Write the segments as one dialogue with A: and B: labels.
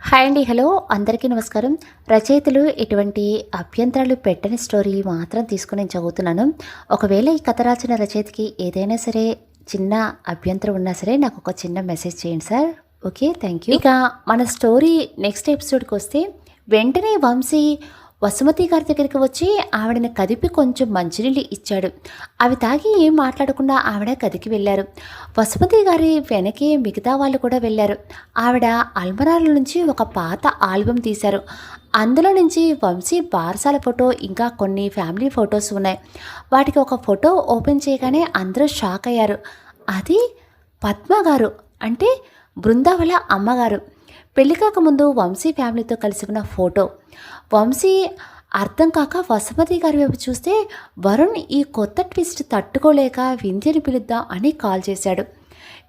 A: Hi అండి. Hello అందరికీ నమస్కారం. రచయితలు ఎటువంటి అభ్యంతరాలు పెట్టని స్టోరీ మాత్రం తీసుకొని నేను చదువుతున్నాను. ఒకవేళ ఈ కథ రాసిన రచయితకి ఏదైనా సరే చిన్న అభ్యంతరం ఉన్నా సరే నాకు ఒక చిన్న మెసేజ్ చేయండి సార్. Okay, thank you. ఇక మన స్టోరీ నెక్స్ట్ ఎపిసోడ్కి వస్తే వెంటనే వంశీ వసుమతి గారి దగ్గరికి వచ్చి ఆవిడని కదిపి కొంచెం మంచినీళ్ళు ఇచ్చాడు. అవి తాగి ఏం మాట్లాడకుండా ఆవిడ గదికి వెళ్ళారు. వసుమతి గారి వెనకే మిగతా వాళ్ళు కూడా వెళ్ళారు. ఆవిడ అల్మరాల నుంచి ఒక పాత ఆల్బమ్ తీశారు. అందులో నుంచి వంశీ బారసాల ఫోటో ఇంకా కొన్ని ఫ్యామిలీ ఫొటోస్ ఉన్నాయి. వాటికి ఒక ఫోటో ఓపెన్ చేయగానే అందరూ షాక్ అయ్యారు. అది పద్మ గారు, అంటే బృందా వాళ్ళ అమ్మగారు. పెళ్లి కాకముందు వంశీ ఫ్యామిలీతో కలిసి ఉన్న ఫోటో. వంశీ అర్థం కాక వసుమతి గారి వైపు చూస్తే వరుణ్ ఈ కొత్త ట్విస్ట్ తట్టుకోలేక వింధ్యని పిలుద్దాం అని కాల్ చేశాడు.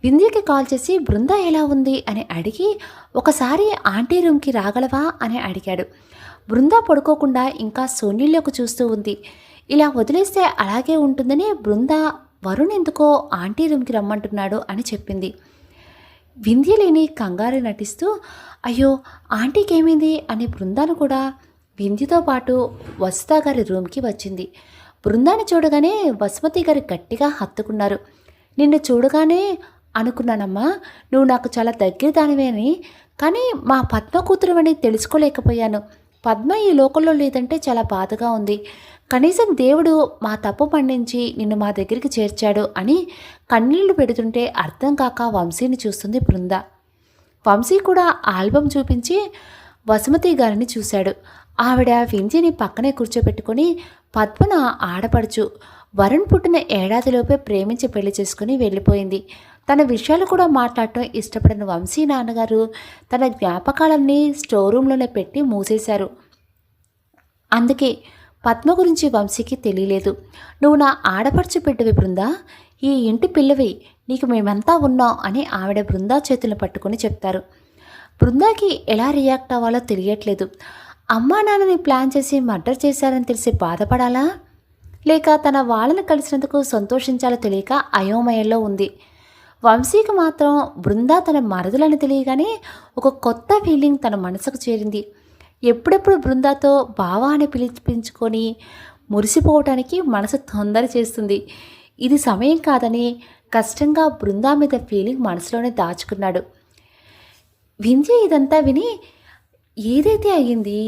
A: వింధ్యకి కాల్ చేసి బృంద ఎలా ఉంది అని అడిగి ఒకసారి ఆంటీ రూమ్కి రాగలవా అని అడిగాడు. బృంద పడుకోకుండా ఇంకా సోనీల్లోకి చూస్తూ ఉంది. ఇలా వదిలేస్తే అలాగే ఉంటుందని బృంద వరుణ్ ఎందుకో ఆంటీ రూమ్కి రమ్మంటున్నాడు అని చెప్పింది. వింధ్య లేని కంగారు నటిస్తూ అయ్యో ఆంటీకి ఏమైంది అని బృందాను కూడా వింధ్యతో పాటు వసుదా గారి రూమ్కి వచ్చింది. బృందాన్ని చూడగానే వసుమతి గారు గట్టిగా హత్తుకున్నారు. నిన్ను చూడగానే అనుకున్నానమ్మా, నువ్వు నాకు చాలా దగ్గర దానివే అని, కానీ మా పద్మ కూతురు అని తెలుసుకోలేకపోయాను. పద్మ ఈ లోకంలో లేదంటే చాలా బాధగా ఉంది. కనీసం దేవుడు మా తప్పు పండించి నిన్ను మా దగ్గరికి చేర్చాడు అని కన్నీళ్లు పెడుతుంటే అర్థం కాక వంశీని చూస్తుంది బృంద. వంశీ కూడా ఆల్బమ్ చూపించి వసుమతి గారిని చూశాడు. ఆవిడ వింధ్యని పక్కనే కూర్చోబెట్టుకొని పద్మన ఆడపడుచు వరుణ్ పుట్టిన ఏడాదిలోపే ప్రేమించి పెళ్లి చేసుకుని వెళ్ళిపోయింది. తన విషయాలు కూడా మాట్లాడటం ఇష్టపడిన వంశీ నాన్నగారు తన జ్ఞాపకాలన్నీ స్టోర్ రూమ్లోనే పెట్టి మూసేశారు. అందుకే పద్మ గురించి వంశీకి తెలియలేదు. నువ్వు నా ఆడపడుచు బిడ్డవి బృందా, ఈ ఇంటి పిల్లవి, నీకు మేమంతా ఉన్నాం అని ఆవిడ బృందా చేతులను పట్టుకొని చెప్తారు. బృందాకి ఎలా రియాక్ట్ అవ్వాలో తెలియట్లేదు. అమ్మా నాన్నని ప్లాన్ చేసి మర్డర్ చేశారని తెలిసి బాధపడాలా, లేక తన వాళ్ళని కలిసినందుకు సంతోషించాలో తెలియక అయోమయంలో ఉంది. వంశీకి మాత్రం బృందా తన మరదలని తెలియగానే ఒక కొత్త ఫీలింగ్ తన మనసుకు చేరింది. ఎప్పుడెప్పుడు బృందాతో బావా అని పిలిపించుకొని మురిసిపోవటానికి మనసు తొందర చేస్తుంది. ఇది సమయం కాదని కష్టంగా బృందా మీద ఫీలింగ్ మనసులోనే దాచుకున్నాడు. వింధ్య ఇదంతా విని ఏదైతే అయ్యింది,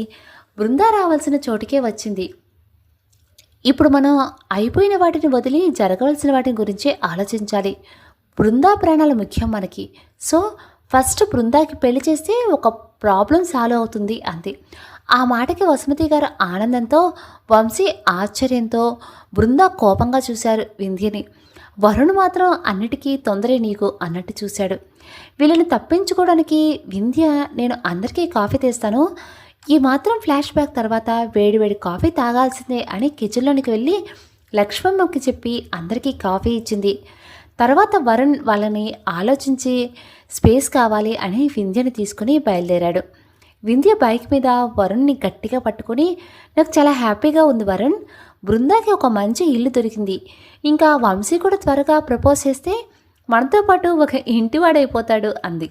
A: బృందా రావాల్సిన చోటికే వచ్చింది. ఇప్పుడు మనం అయిపోయిన వాటిని వదిలి జరగవలసిన వాటిని గురించి ఆలోచించాలి. బృందా ప్రాణాలు ముఖ్యం మనకి. సో ఫస్ట్ బృందాకి పెళ్లి చేస్తే ఒక ప్రాబ్లం సాల్వ్ అవుతుంది అంతే. ఆ మాటకి వసుమతి గారు ఆనందంతో, వంశీ ఆశ్చర్యంతో, బృందా కోపంగా చూశారు వింధ్యని. వరుణ్ మాత్రం అన్నిటికీ తొందరే నీకు అన్నట్టు చూశాడు. వీళ్ళని తప్పించుకోవడానికి వింధ్య నేను అందరికీ కాఫీ తెస్తాను, ఈ మాత్రం ఫ్లాష్ బ్యాక్ తర్వాత వేడివేడి కాఫీ తాగాల్సిందే అని కిచెన్లోనికి వెళ్ళి లక్ష్మమ్మకి చెప్పి అందరికీ కాఫీ ఇచ్చింది. తర్వాత వరుణ్ వాళ్ళని ఆలోచించి స్పేస్ కావాలి అని వింధ్యని తీసుకుని బయలుదేరాడు. వింధ్య బైక్ మీద వరుణ్ని గట్టిగా పట్టుకొని నాకు చాలా హ్యాపీగా ఉంది వరుణ్, బృందాకి ఒక మంచి ఇల్లు దొరికింది, ఇంకా వంశీ కూడా త్వరగా ప్రపోజ్ చేస్తే మనతో పాటు ఒక ఇంటివాడైపోతాడు అంది.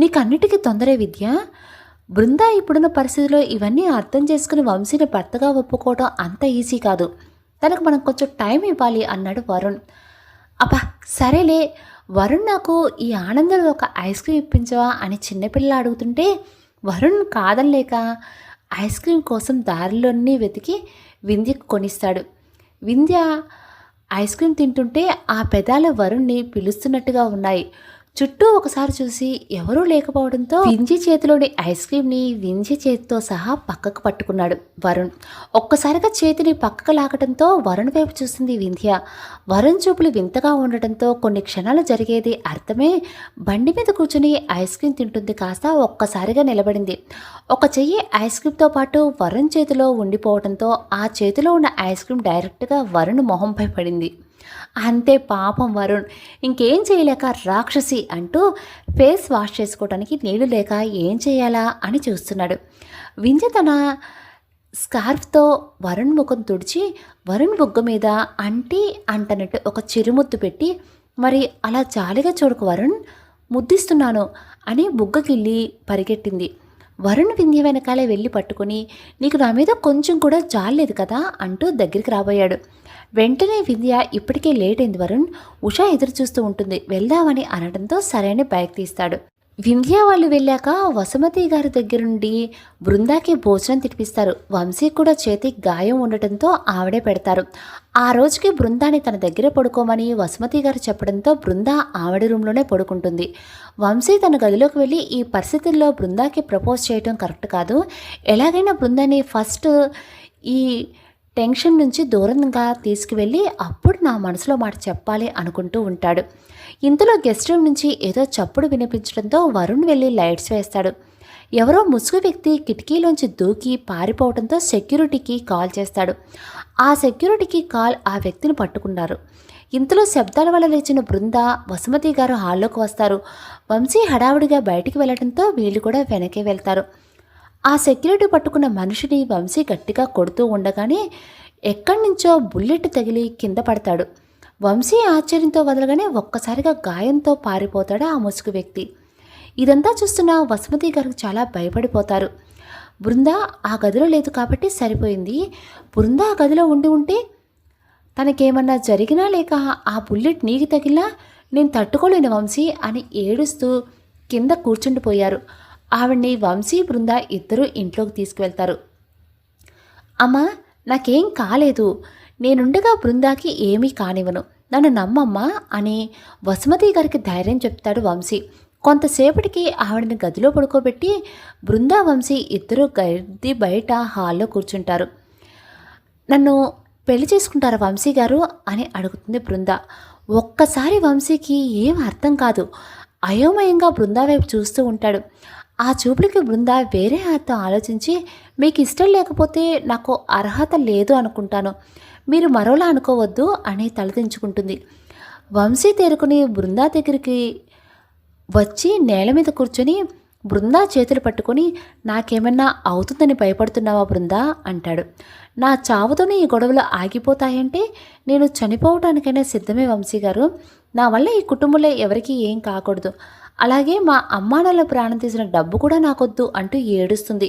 A: నీకు అన్నిటికీ తొందరే విద్య, బృందా ఇప్పుడున్న పరిస్థితిలో ఇవన్నీ అర్థం చేసుకుని వంశీని భర్తగా ఒప్పుకోవడం అంత ఈజీ కాదు, తనకు మనం కొంచెం టైం ఇవ్వాలి అన్నాడు వరుణ్. అబ్బా సరేలే, వరుణ్ నాకు ఈ ఆనందంలో ఒక ఐస్ క్రీమ్ ఇప్పించవా అని చిన్నపిల్ల అడుగుతుంటే వరుణ్ కాదనలేక ఐస్ క్రీమ్ కోసం దారిలోనే వెతికి వింధ్యకు కొనిస్తాడు. వింధ్య ఐస్ క్రీమ్ తింటుంటే ఆ పెదాలు వరుణ్ని పిలుస్తున్నట్టుగా ఉన్నాయి. చుట్టూ ఒకసారి చూసి ఎవరూ లేకపోవడంతో వింధ్య చేతిలోని ఐస్ క్రీమ్ని వింధ్య చేతితో సహా పక్కకు పట్టుకున్నాడు వరుణ్. ఒక్కసారిగా చేతిని పక్కకు లాగడంతో వరుణ్ వైపు చూసింది వింధ్య. వరుణ్ చూపులు వింతగా ఉండటంతో కొన్ని క్షణాలు జరిగేది అర్థమే బండి మీద కూర్చుని ఐస్ క్రీమ్ తింటుంది కాస్త ఒక్కసారిగా నిలబడింది. ఒక చెయ్యి ఐస్ క్రీమ్తో పాటు వరుణ్ చేతిలో ఉండిపోవడంతో ఆ చేతిలో ఉన్న ఐస్ క్రీమ్ డైరెక్ట్గా వరుణ్ మొహంపై పడింది. అంతే పాపం వరుణ్ ఇంకేం చేయలేక రాక్షసి అంటూ ఫేస్ వాష్ చేసుకోవడానికి నీళ్లు లేక ఏం చేయాలా అని చూస్తున్నాడు. వింధ్య తన స్కార్ఫ్తో వరుణ్ ముఖం తుడిచి వరుణ్ బుగ్గ మీద అంటనట్టు ఒక చిరుముద్దు పెట్టి, మరి అలా జాలిగా చూడకు వరుణ్, ముద్దిస్తున్నాను అని బుగ్గకిల్లి పరిగెట్టింది. వరుణ్ వింధ్య వెనకాలే వెళ్ళి పట్టుకుని, నీకు నా మీద కొంచెం కూడా జాలేదు కదా అంటూ దగ్గరికి రాబోయాడు. వెంటనే వింధ్య, ఇప్పటికే లేట్ అయింది వరుణ్, ఉషా ఎదురు చూస్తూ ఉంటుంది, వెళ్దామని అనడంతో సరైన బైక్ తీస్తాడు. వింధ్య వాళ్ళు వెళ్ళాక వసుమతి గారి దగ్గరుండి బృందాకి భోజనం తినిపిస్తారు. వంశీ కూడా చేతికి గాయం ఉండటంతో ఆవిడే పెడతారు. ఆ రోజుకి బృందాన్ని తన దగ్గర పడుకోమని వసుమతి గారు చెప్పడంతో బృంద ఆవిడ రూమ్లోనే పడుకుంటుంది. వంశీ తన గదిలోకి వెళ్ళి, ఈ పరిస్థితుల్లో బృందాకి ప్రపోజ్ చేయడం కరెక్ట్ కాదు, ఎలాగైనా బృందాన్ని ఫస్ట్ ఈ టెన్షన్ నుంచి దూరంగా తీసుకువెళ్ళి అప్పుడు నా మనసులో మాట చెప్పాలి అనుకుంటూ ఉంటాడు. ఇంతలో గెస్ట్ రూమ్ నుంచి ఏదో చప్పుడు వినిపించడంతో వరుణ్ వెళ్ళి లైట్స్ వేస్తాడు. ఎవరో ముసుగు వ్యక్తి కిటికీలోంచి దూకి పారిపోవడంతో సెక్యూరిటీకి కాల్ చేస్తాడు. ఆ సెక్యూరిటీకి కాల్ ఆ వ్యక్తిని పట్టుకున్నారు. ఇంతలో శబ్దాల వల్ల లేచిన బృంద, వసుమతి గారు హాల్లోకి వస్తారు. వంశీ హడావుడిగా బయటికి వెళ్ళడంతో వీళ్ళు కూడా వెనకే వెళ్తారు. ఆ సెక్యూరిటీ పట్టుకున్న మనిషిని వంశీ గట్టిగా కొడుతూ ఉండగానే ఎక్కడి నుంచో బుల్లెట్ తగిలి కింద పడతాడు. వంశీ ఆశ్చర్యంతో వదలగానే ఒక్కసారిగా గాయంతో పారిపోతాడు ఆ ముసుగు వ్యక్తి. ఇదంతా చూస్తున్న వసుమతి గారికి చాలా భయపడిపోతారు. బృంద ఆ గదిలో లేదు కాబట్టి సరిపోయింది, బృంద ఆ గదిలో ఉండి ఉంటే తనకేమన్నా జరిగినా లేక ఆ బుల్లెట్ నీకు తగిలినా నేను తట్టుకోలేను వంశీ అని ఏడుస్తూ కింద కూర్చుండిపోయారు. ఆవిడ్ని వంశీ బృంద ఇద్దరూ ఇంట్లోకి తీసుకువెళ్తారు. అమ్మా, నాకేం కాలేదు, నేనుండగా బృందాకి ఏమీ కానివ్వను, నన్ను నమ్మమ్మా అని వసుమతి గారికి ధైర్యం చెప్తాడు వంశీ. కొంతసేపటికి ఆవిడని గదిలో పడుకోబెట్టి బృందా వంశీ ఇద్దరు గది బయట హాల్లో కూర్చుంటారు. నన్ను పెళ్లి చేసుకుంటారా వంశీ గారు అని అడుగుతుంది బృంద. ఒక్కసారి వంశీకి ఏం అర్థం కాదు, అయోమయంగా బృందా వైపు చూస్తూ ఉంటాడు. ఆ చూపులకి బృంద వేరే అర్థం ఆలోచించి, మీకు ఇష్టం లేకపోతే నాకు అర్హత లేదు అనుకుంటాను, మీరు మరోలా అనుకోవద్దు అని తలదించుకుంటుంది. వంశీ తేరుకుని బృందా దగ్గరికి వచ్చి నేల మీద కూర్చొని బృందా చేతులు పట్టుకొని, నాకేమన్నా అవుతుందని భయపడుతున్నావా బృందా అంటాడు. నా చావుతోనే ఈ గొడవలు ఆగిపోతాయంటే నేను చనిపోవటానికైనా సిద్ధమే వంశీ గారు, నా వల్ల ఈ కుటుంబంలో ఎవరికీ ఏం కాకూడదు, అలాగే మా అమ్మానాల ప్రాణం తీసిన డబ్బు కూడా నాకొద్దు అంటూ ఏడుస్తుంది.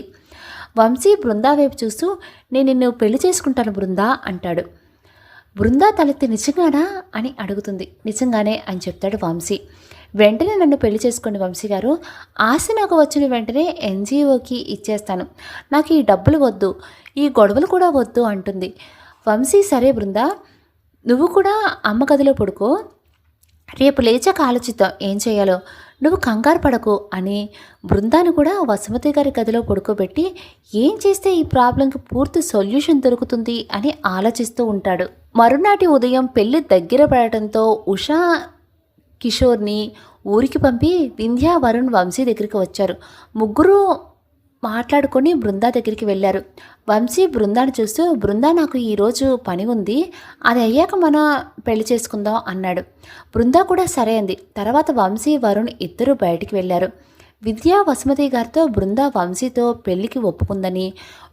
A: వంశీ బృందా వైపు చూస్తూ, నేను నిన్ను పెళ్లి చేసుకుంటాను బృందా అంటాడు. బృందా తలెత్తి నిజంగానా అని అడుగుతుంది. నిజంగానే అని చెప్తాడు వంశీ. వెంటనే నన్ను పెళ్లి చేసుకోండి వంశీ గారు, ఆశ నాకు వచ్చిన వెంటనే ఎన్జిఓకి ఇచ్చేస్తాను, నాకు ఈ డబ్బులు వద్దు, ఈ గొడవలు కూడా వద్దు అంటుంది. వంశీ, సరే బృందా, నువ్వు కూడా అమ్మ గదిలో పడుకో, రేపు లేచాక ఆలోచిద్దాం ఏం చేయాలో, నువ్వు కంగారు పడకు అని బృందాన్ని కూడా వసుమతి గారి గదిలో పడుకోబెట్టి ఏం చేస్తే ఈ ప్రాబ్లంకి పూర్తి సొల్యూషన్ దొరుకుతుంది అని ఆలోచిస్తూ ఉంటాడు. మరునాటి ఉదయం పెళ్లి దగ్గర పడటంతో ఉషా కిషోర్ని ఊరికి పంపి వింధ్య, వరుణ్ వంశీ దగ్గరికి వచ్చారు. ముగ్గురు మాట్లాడుకొని బృందా దగ్గరికి వెళ్ళారు. వంశీ బృందాన్ని చూస్తూ, బృందా నాకు ఈరోజు పని ఉంది, అది అయ్యాక మన పెళ్లి చేసుకుందాం అన్నాడు. బృందా కూడా సరే అంది. తర్వాత వంశీ, వరుణ్ ఇద్దరు బయటికి వెళ్ళారు. విద్యా వసుమతి గారితో బృందా వంశీతో పెళ్లికి ఒప్పుకుందని,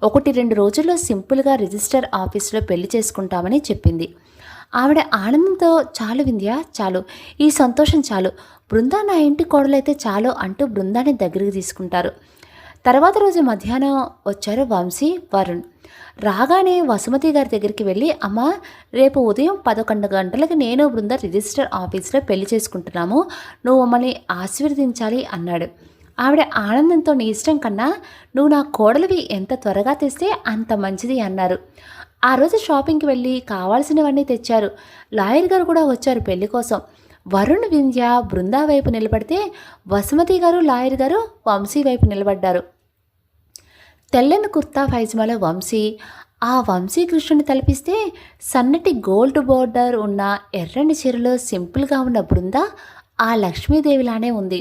A: 1-2 రోజుల్లో సింపుల్గా రిజిస్టర్ ఆఫీసులో పెళ్లి చేసుకుంటామని చెప్పింది. ఆవిడ ఆనందంతో, చాలు వింధ్య, చాలు, ఈ సంతోషం చాలు, బృందా నా ఇంటి కోడలైతే చాలు అంటూ బృందాన్ని దగ్గరికి తీసుకుంటారు. తర్వాత రోజు మధ్యాహ్నం వచ్చారు వంశీ, వరుణ్. రాగానే వసుమతి గారి దగ్గరికి వెళ్ళి, అమ్మ, రేపు ఉదయం 11 గంటలకి నేను బృంద రిజిస్టర్ ఆఫీస్లో పెళ్లి చేసుకుంటున్నాము, నువ్వు మమ్మల్ని ఆశీర్వదించాలి అన్నాడు. ఆవిడ ఆనందంతో, నీ ఇష్టం కన్నా నువ్వు నా కోడలివి ఎంత త్వరగా తెస్తే అంత మంచిది అన్నారు. ఆ రోజు షాపింగ్కి వెళ్ళి కావాల్సినవన్నీ తెచ్చారు. లాయర్ గారు కూడా వచ్చారు పెళ్లి కోసం. వరుణ్, వింధ్య బృందా వైపు నిలబడితే వసుమతి గారు, లాయర్ గారు వంశీ వైపు నిలబడ్డారు. తెల్లని కుర్తా పైజమాలో వంశీ, ఆ వంశీ కృష్ణుని తలపిస్తే సన్నటి గోల్డ్ బోర్డర్ ఉన్న ఎర్రని చీరలో సింపుల్గా ఉన్న బృంద ఆ లక్ష్మీదేవిలానే ఉంది.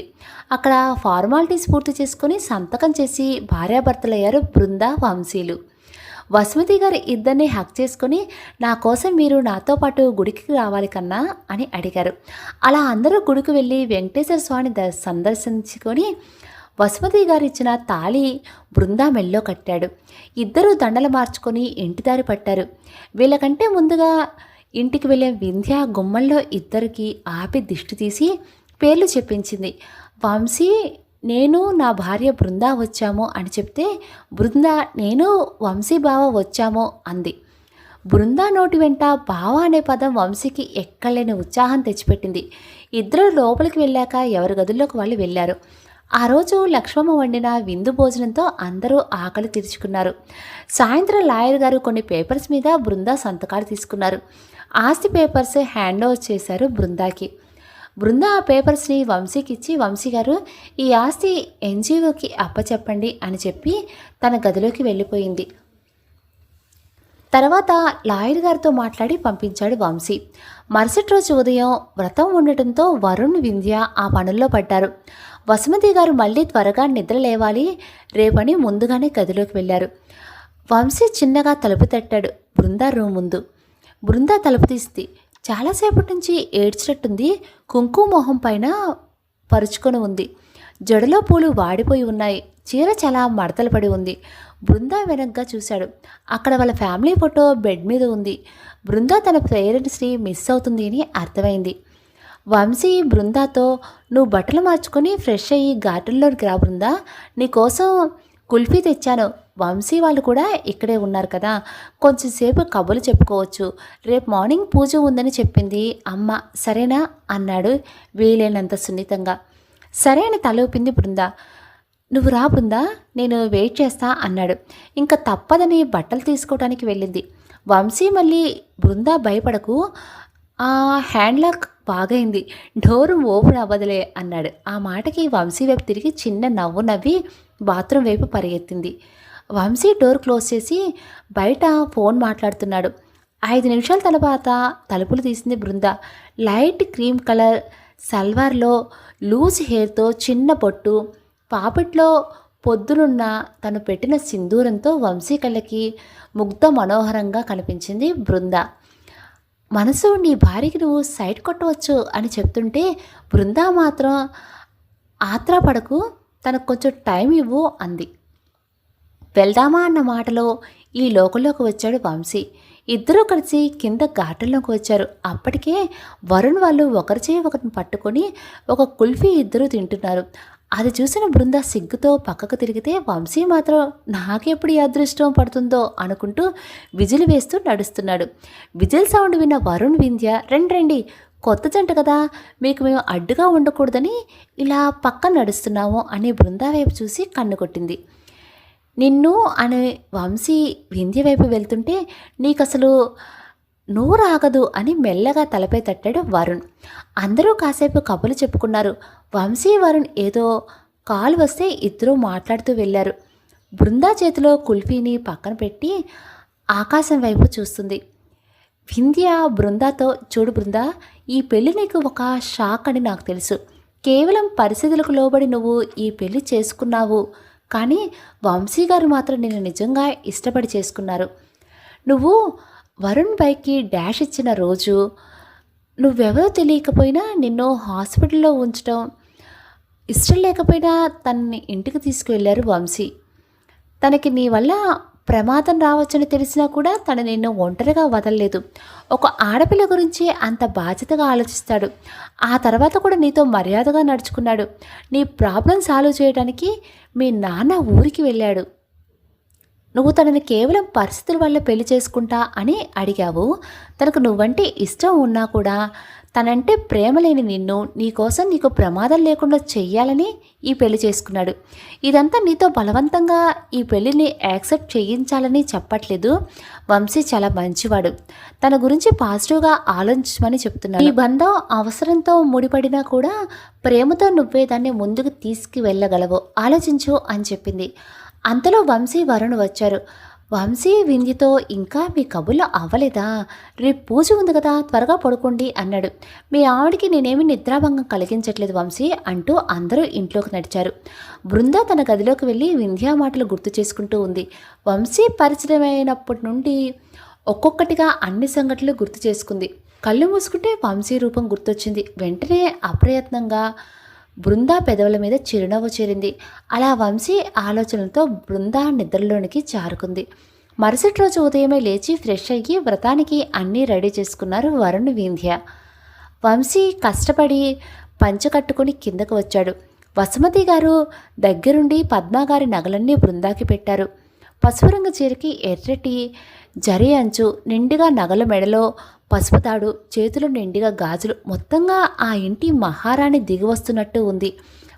A: అక్కడ ఫార్మాలిటీస్ పూర్తి చేసుకొని సంతకం చేసి భార్యాభర్తలయ్యారు బృంద, వంశీలు. వసుమతి గారు ఇద్దరిని హక్ చేసుకొని, నా కోసం మీరు నాతో పాటు గుడికి రావాలి కన్నా అని అడిగారు. అలా అందరూ గుడికి వెళ్ళి వెంకటేశ్వర స్వామిని సందర్శించుకొని వసుమతి గారు ఇచ్చిన తాళి బృందా మెల్లో కట్టాడు. ఇద్దరూ దండలు మార్చుకొని ఇంటి దారి పట్టారు. వీళ్ళకంటే ముందుగా ఇంటికి వెళ్ళే వింధ్య గుమ్మంలో ఇద్దరికి ఆపి దిష్టి తీసి పేర్లు చెప్పించింది. వంశీ నేను నా భార్య బృందా వచ్చాము అని చెప్తే, బృంద నేను వంశీ బావ వచ్చాము అంది. బృందా నోటి వెంట బావ అనే పదం వంశీకి ఎక్కలేని ఉత్సాహం తెచ్చిపెట్టింది. ఇద్దరు లోపలికి వెళ్ళాక ఎవరి గదుల్లోకి వాళ్ళు వెళ్ళారు. ఆ రోజు లక్ష్మమ్మ వండిన విందు భోజనంతో అందరూ ఆకలి తీర్చుకున్నారు. సాయంత్రం లాయర్ గారు కొన్ని పేపర్స్ మీద బృందా సంతకాలు తీసుకున్నారు. ఆస్తి పేపర్స్ హ్యాండ్ ఓవర్ చేశారు బృందాకి. బృంద ఆ పేపర్స్ని వంశీకి ఇచ్చి, వంశీ గారు ఈ ఆస్తి ఎన్జిఓకి అప్పచెప్పండి అని చెప్పి తన గదిలోకి వెళ్ళిపోయింది. తర్వాత లాయర్ గారితో మాట్లాడి పంపించాడు వంశీ. మరుసటి రోజు ఉదయం వ్రతం ఉండటంతో వరుణ్, వింధ్య ఆ పనుల్లో పడ్డారు. వసుమతి గారు మళ్ళీ త్వరగా నిద్ర లేవాలి రేపని ముందుగానే గదిలోకి వెళ్ళారు. వంశీ చిన్నగా తలుపు తట్టాడు బృందా రూమ్ ముందు. బృందా తలుపు తీసింది. చాలాసేపటి నుంచి ఏడ్చినట్టుంది. కుంకుమ మొహం పైన పరుచుకొని ఉంది. జడలో పూలు వాడిపోయి ఉన్నాయి. చీర చాలా మడతలు పడి ఉంది. బృందా వెనక్గా చూశాడు. అక్కడ వాళ్ళ ఫ్యామిలీ ఫోటో బెడ్ మీద ఉంది. బృందా తన పేరెంట్స్ని మిస్ అవుతుంది అని అర్థమైంది. వంశీ బృందాతో, నువ్వు బట్టలు మార్చుకొని ఫ్రెష్ అయ్యి గార్డెన్లోకి రా బృందా, నీకోసం కుల్ఫీ తెచ్చాను. వంశీ వాళ్ళు కూడా ఇక్కడే ఉన్నారు కదా, కొంచెంసేపు కబుర్లు చెప్పుకోవచ్చు. రేపు మార్నింగ్ పూజ ఉందని చెప్పింది అమ్మ, సరేనా అన్నాడు వీలైనంత సున్నితంగా. సరే అని తల ఊపింది బృందా. నువ్వు రా బృందా, నేను వెయిట్ చేస్తా అన్నాడు. ఇంకా తప్పదని బట్టలు తీసుకోవడానికి వెళ్ళింది. వంశీ మళ్ళీ, బృందా భయపడకు, ఆ హ్యాండ్ లాక్ బాగైంది, డోరు ఓపెన్ అవ్వదులే అన్నాడు. ఆ మాటకి వంశీ వైపు తిరిగి చిన్న నవ్వు నవ్వి బాత్రూమ్ వైపు పరిగెత్తింది. వంశీ డోర్ క్లోజ్ చేసి బయట ఫోన్ మాట్లాడుతున్నాడు. 5 నిమిషాల తర్వాత తలుపులు తీసింది బృంద. లైట్ క్రీమ్ కలర్ సల్వార్లో లూజ్ హెయిర్తో చిన్న పొట్టు, పాపిట్లో పొద్దునున్న తను పెట్టిన సింధూరంతో వంశీ కళ్ళకి ముగ్ధ మనోహరంగా కనిపించింది బృంద. మనసు, నీ భార్యకి నువ్వు సైట్ కొట్టవచ్చు అని చెప్తుంటే బృంద మాత్రం ఆత్రపడకు, తనకు కొంచెం టైం ఇవ్వు అంది. వెళ్దామా అన్న మాటలో ఈ లోకంలోకి వచ్చాడు వంశీ. ఇద్దరూ కలిసి కింద గార్డెన్లోకి వచ్చారు. అప్పటికే వరుణ్ వాళ్ళు ఒకరి చేయి ఒకరిని పట్టుకొని ఒక కుల్ఫీ ఇద్దరూ తింటున్నారు. అది చూసిన బృంద సిగ్గుతో పక్కకు తిరిగితే వంశీ మాత్రం నాకెప్పుడు ఈ అదృష్టం పడుతుందో అనుకుంటూ విజిల్ వేస్తూ నడుస్తున్నాడు. విజిల్ సౌండ్ విన్న వరుణ్, వింధ్య, రండి కొత్త జంట కదా, మీకు మేము అడ్డుగా ఉండకూడదని ఇలా పక్కన నడుస్తున్నాము అని బృందా వైపు చూసి కన్ను కొట్టింది. నిన్ను అని వంశీ వింధ్య వైపు వెళ్తుంటే నీకసలు నోరాగదు అని మెల్లగా తలపై తట్టాడు వరుణ్. అందరూ కాసేపు కబుర్లు చెప్పుకున్నారు. వంశీ, వరుణ్ ఏదో కాల్ వస్తే ఇద్దరూ మాట్లాడుతూ వెళ్ళారు. బృందా చేతిలో కుల్ఫీని పక్కన పెట్టి ఆకాశం వైపు చూస్తుంది. వింధ్య బృందాతో, చూడు బృందా, ఈ పెళ్ళి నీకు ఒక షాక్ అని నాకు తెలుసు. కేవలం పరిస్థితులకు లోబడి నువ్వు ఈ పెళ్ళి చేసుకున్నావు, కానీ వంశీ గారు మాత్రం నిన్ను నిజంగా ఇష్టపడి చేసుకున్నారు. నువ్వు వరుణ్ పైకి డాష్ ఇచ్చిన రోజు నువ్వెవరో తెలియకపోయినా నిన్ను హాస్పిటల్లో ఉంచడం ఇష్టం లేకపోయినా తనని ఇంటికి తీసుకువెళ్ళారు వంశీ. తనకి నీ వల్ల ప్రమాదం రావచ్చని తెలిసినా కూడా తను నిన్ను ఒంటరిగా వదలలేదు. ఒక ఆడపిల్ల గురించి అంత బాధ్యతగా ఆలోచిస్తాడు. ఆ తర్వాత కూడా నీతో మర్యాదగా నడుచుకున్నాడు. నీ ప్రాబ్లం సాల్వ్ చేయడానికి మీ నాన్న ఊరికి వెళ్ళాడు. నువ్వు తనని కేవలం పరిస్థితుల వల్ల పెళ్లి చేసుకుంటా అని అడిగావు. తనకు నువ్వంటే ఇష్టం ఉన్నా కూడా తనంటే ప్రేమ లేని నిన్ను నీకోసం నీకు ప్రమాదం లేకుండా చెయ్యాలని ఈ పెళ్లి చేసుకున్నాడు. ఇదంతా నీతో బలవంతంగా ఈ పెళ్లిని యాక్సెప్ట్ చేయించాలని చెప్పట్లేదు. వంశీ చాలా మంచివాడు. తన గురించి పాజిటివ్గా ఆలోచించమని చెప్తున్నాడు. ఈ బంధం అవసరంతో ముడిపడినా కూడా ప్రేమతో నువ్వే దాన్ని ముందుకు తీసుకువెళ్ళగలవు, ఆలోచించు అని చెప్పింది. అంతలో వంశీ, వరుణ్ వచ్చారు. వంశీ వింధ్యతో, ఇంకా మీ కబుర్లు అవ్వలేదా? రేపు పూజ ఉంది కదా, త్వరగా పడుకోండి అన్నాడు. మీ ఆవిడికి నేనేమి నిద్రాభంగం కలిగించట్లేదు వంశీ అంటూ అందరూ ఇంట్లోకి నడిచారు. బృంద తన గదిలోకి వెళ్ళి వింధ్యా మాటలు గుర్తు చేసుకుంటూ ఉంది. వంశీ పరిచయమైనప్పటి నుండి ఒక్కొక్కటిగా అన్ని సంఘటనలు గుర్తు చేసుకుంది. కళ్ళు మూసుకుంటే వంశీ రూపం గుర్తొచ్చింది. వెంటనే అప్రయత్నంగా బృందా పెదవుల మీద చిరునవ్వు చేరింది. అలా వంశీ ఆలోచనలతో బృందా నిద్రలోనికి జారుకుంది. మరుసటి రోజు ఉదయమే లేచి ఫ్రెష్ అయ్యి వ్రతానికి అన్నీ రెడీ చేసుకున్నారు వరుణ్, వింధ్య. వంశీ కష్టపడి పంచె కట్టుకుని కిందకు వచ్చాడు. వసుమతి గారు దగ్గరుండి పద్మగారి నగలన్నీ బృందాకి పెట్టారు. పసుపు రంగు చీరకి ఎర్రటి జరి అంచు, నిండుగా నగల మెడలో పసుపు తాడు, చేతులు నిండుగా గాజులు, మొత్తంగా ఆ ఇంటి మహారాణి దిగి వస్తున్నట్టు ఉంది.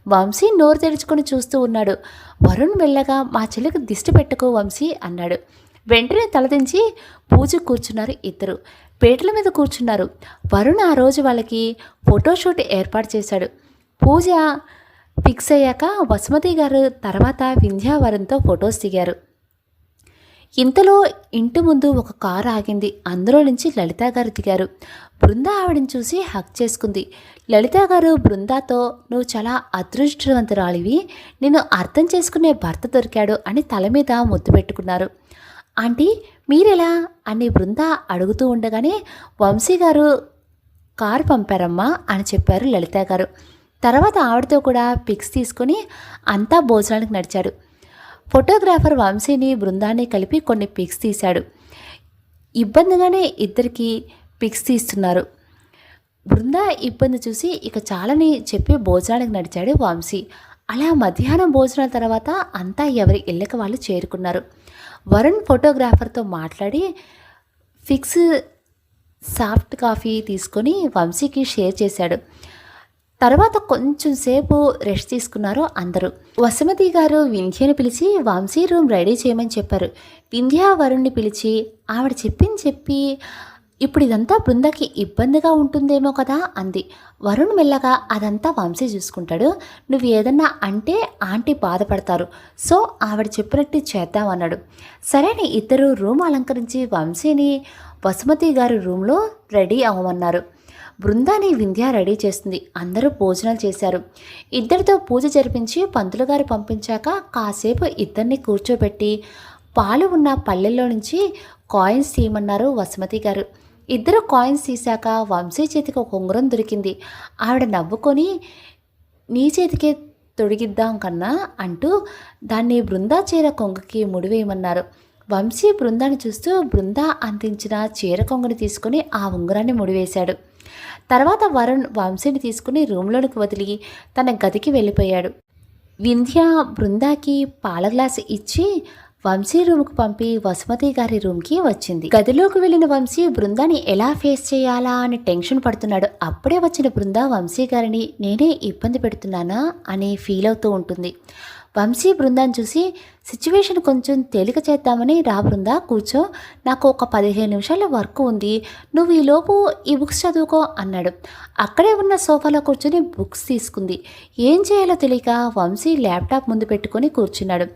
A: వంశీ నోరు తెరుచుకొని చూస్తూ ఉన్నాడు. వరుణ్ మెల్లగా మా చెల్లికి దిష్టి పెట్టుకో వంశీ అన్నాడు. వెంటనే తలదించి పూజ కూర్చున్నారు ఇద్దరు. పీటల మీద కూర్చున్నారు. వరుణ్ ఆ రోజు వాళ్ళకి ఫోటోషూట్ ఏర్పాటు చేశాడు. పూజ ఫిక్స్ అయ్యాక వసుమతి గారు తర్వాత వింధ్యావరంతో ఫొటోస్ దిగారు. ఇంతలో ఇంటి ముందు ఒక కారు ఆగింది. అందులో నుంచి లలిత గారు దిగారు. బృంద ఆవిడని చూసి హక్ చేసుకుంది. లలిత గారు బృందాతో, నువ్వు చాలా అదృష్టవంతురాలివి, నేను అర్థం చేసుకునే భర్త దొరికాడు అని తల మీద ముద్దు పెట్టుకున్నారు. ఆంటీ మీరెలా అని బృంద అడుగుతూ ఉండగానే వంశీ గారు కారు పంపారమ్మా అని చెప్పారు లలిత గారు. తర్వాత ఆవిడతో కూడా పిక్స్ తీసుకొని అంతా భోజనానికి నడిచాడు. ఫోటోగ్రాఫర్ వంశీని బృందాన్ని కలిపి కొన్ని పిక్స్ తీశాడు. ఇబ్బందిగానే ఇద్దరికి పిక్స్ తీస్తున్నారు. బృందా ఇబ్బంది చూసి ఇక చాలని చెప్పి భోజనానికి నడిచాడు వంశీ. అలా మధ్యాహ్నం భోజనాల తర్వాత అంతా ఎవరి ఇళ్ళకి వాళ్ళు చేరుకున్నారు. వరుణ్ ఫోటోగ్రాఫర్తో మాట్లాడి ఫిక్స్ సాఫ్ట్ కాఫీ తీసుకొని వంశీకి షేర్ చేశాడు. తర్వాత కొంచెం సేపు రెస్ట్ తీసుకున్నారు అందరూ. వసుమతి గారు వింధ్యని పిలిచి వంశీ రూమ్ రెడీ చేయమని చెప్పారు. వింధ్య వరుణ్ణి పిలిచి ఆవిడ చెప్పి ఇప్పుడు ఇదంతా బృందకి ఇబ్బందిగా ఉంటుందేమో కదా అంది. వరుణ్ మెల్లగా అదంతా వంశీ చూసుకుంటాడు, నువ్వు ఏదన్నా అంటే ఆంటీ బాధపడతారు, సో ఆవిడ చెప్పినట్టు చేద్దామన్నాడు. సరేని ఇద్దరు రూమ్ అలంకరించి వంశీని వసుమతి గారి రూమ్లో రెడీ అవ్వమన్నారు. బృందాన్ని వింధ్య రెడీ చేస్తుంది. అందరూ భోజనాలు చేశారు. ఇద్దరితో పూజ జరిపించి పంతులు గారు పంపించాక కాసేపు ఇద్దరిని కూర్చోబెట్టి పాలు ఉన్న పల్లెల్లో నుంచి కాయిన్స్ తీయమన్నారు వసుమతి గారు. ఇద్దరు కాయిన్స్ తీశాక వంశీ చేతికి ఒక ఉంగరం దొరికింది. ఆవిడ నవ్వుకొని నీ చేతికే తొడిగిద్దాం కన్నా అంటూ దాన్ని బృందా చీర కొంగుకి ముడివేయమన్నారు. వంశీ బృందాన్ని చూస్తూ బృందా అందించిన చీర కొంగుని తీసుకుని ఆ ఉంగరాన్ని ముడివేశాడు. తర్వాత వరుణ్ వంశీని తీసుకుని రూమ్లోనికి వదిలి తన గదికి వెళ్ళిపోయాడు. వింధ్య బృందాకి పాల గ్లాసు ఇచ్చి వంశీ రూమ్కు పంపి వసుమతి గారి రూమ్కి వచ్చింది. గదిలోకి వెళ్ళిన వంశీ బృందాన్ని ఎలా ఫేస్ చేయాలా అని టెన్షన్ పడుతున్నాడు. అప్పుడే వచ్చిన బృంద వంశీ గారిని నేనే ఇబ్బంది పెడుతున్నానా అని ఫీల్ అవుతూ ఉంటుంది. వంశీ బృందాన్ని చూసి సిచ్యువేషన్ కొంచెం తేలిక చేద్దామని, రా బృందా కూర్చో, నాకు ఒక 15 నిమిషాల వర్క్ ఉంది, నువ్వు ఈలోపు ఈ బుక్స్ చదువుకో అన్నాడు. అక్కడే ఉన్న సోఫాలో కూర్చొని బుక్స్ తీసుకుంది. ఏం చేయాలో తెలియక వంశీ ల్యాప్టాప్ ముందు పెట్టుకొని కూర్చున్నాడు.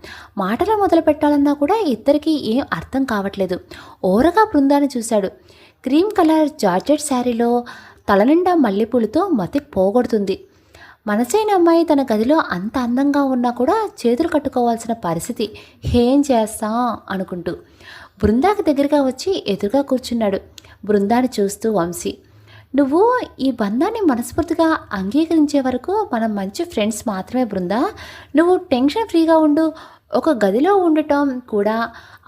A: మాటలు మొదలు పెట్టాలన్నా కూడా ఇద్దరికీ ఏం అర్థం కావట్లేదు. ఓరగా బృందాన్ని చూశాడు. క్రీమ్ కలర్ జార్జెట్ శారీలో తలనిండా మల్లెపూలతో మతి పోగొడుతుంది. మనసైన అమ్మాయి తన గదిలో అంత అందంగా ఉన్నా కూడా చేతులు కట్టుకోవాల్సిన పరిస్థితి, ఏం చేస్తాం అనుకుంటూ బృందాకి దగ్గరగా వచ్చి ఎదురుగా కూర్చున్నాడు. బృందాన్ని చూస్తూ వంశీ, నువ్వు ఈ బంధాన్ని మనస్ఫూర్తిగా అంగీకరించే వరకు మనం మంచి ఫ్రెండ్స్ మాత్రమే బృందా, నువ్వు టెన్షన్ ఫ్రీగా ఉండు, ఒక గదిలో ఉండటం కూడా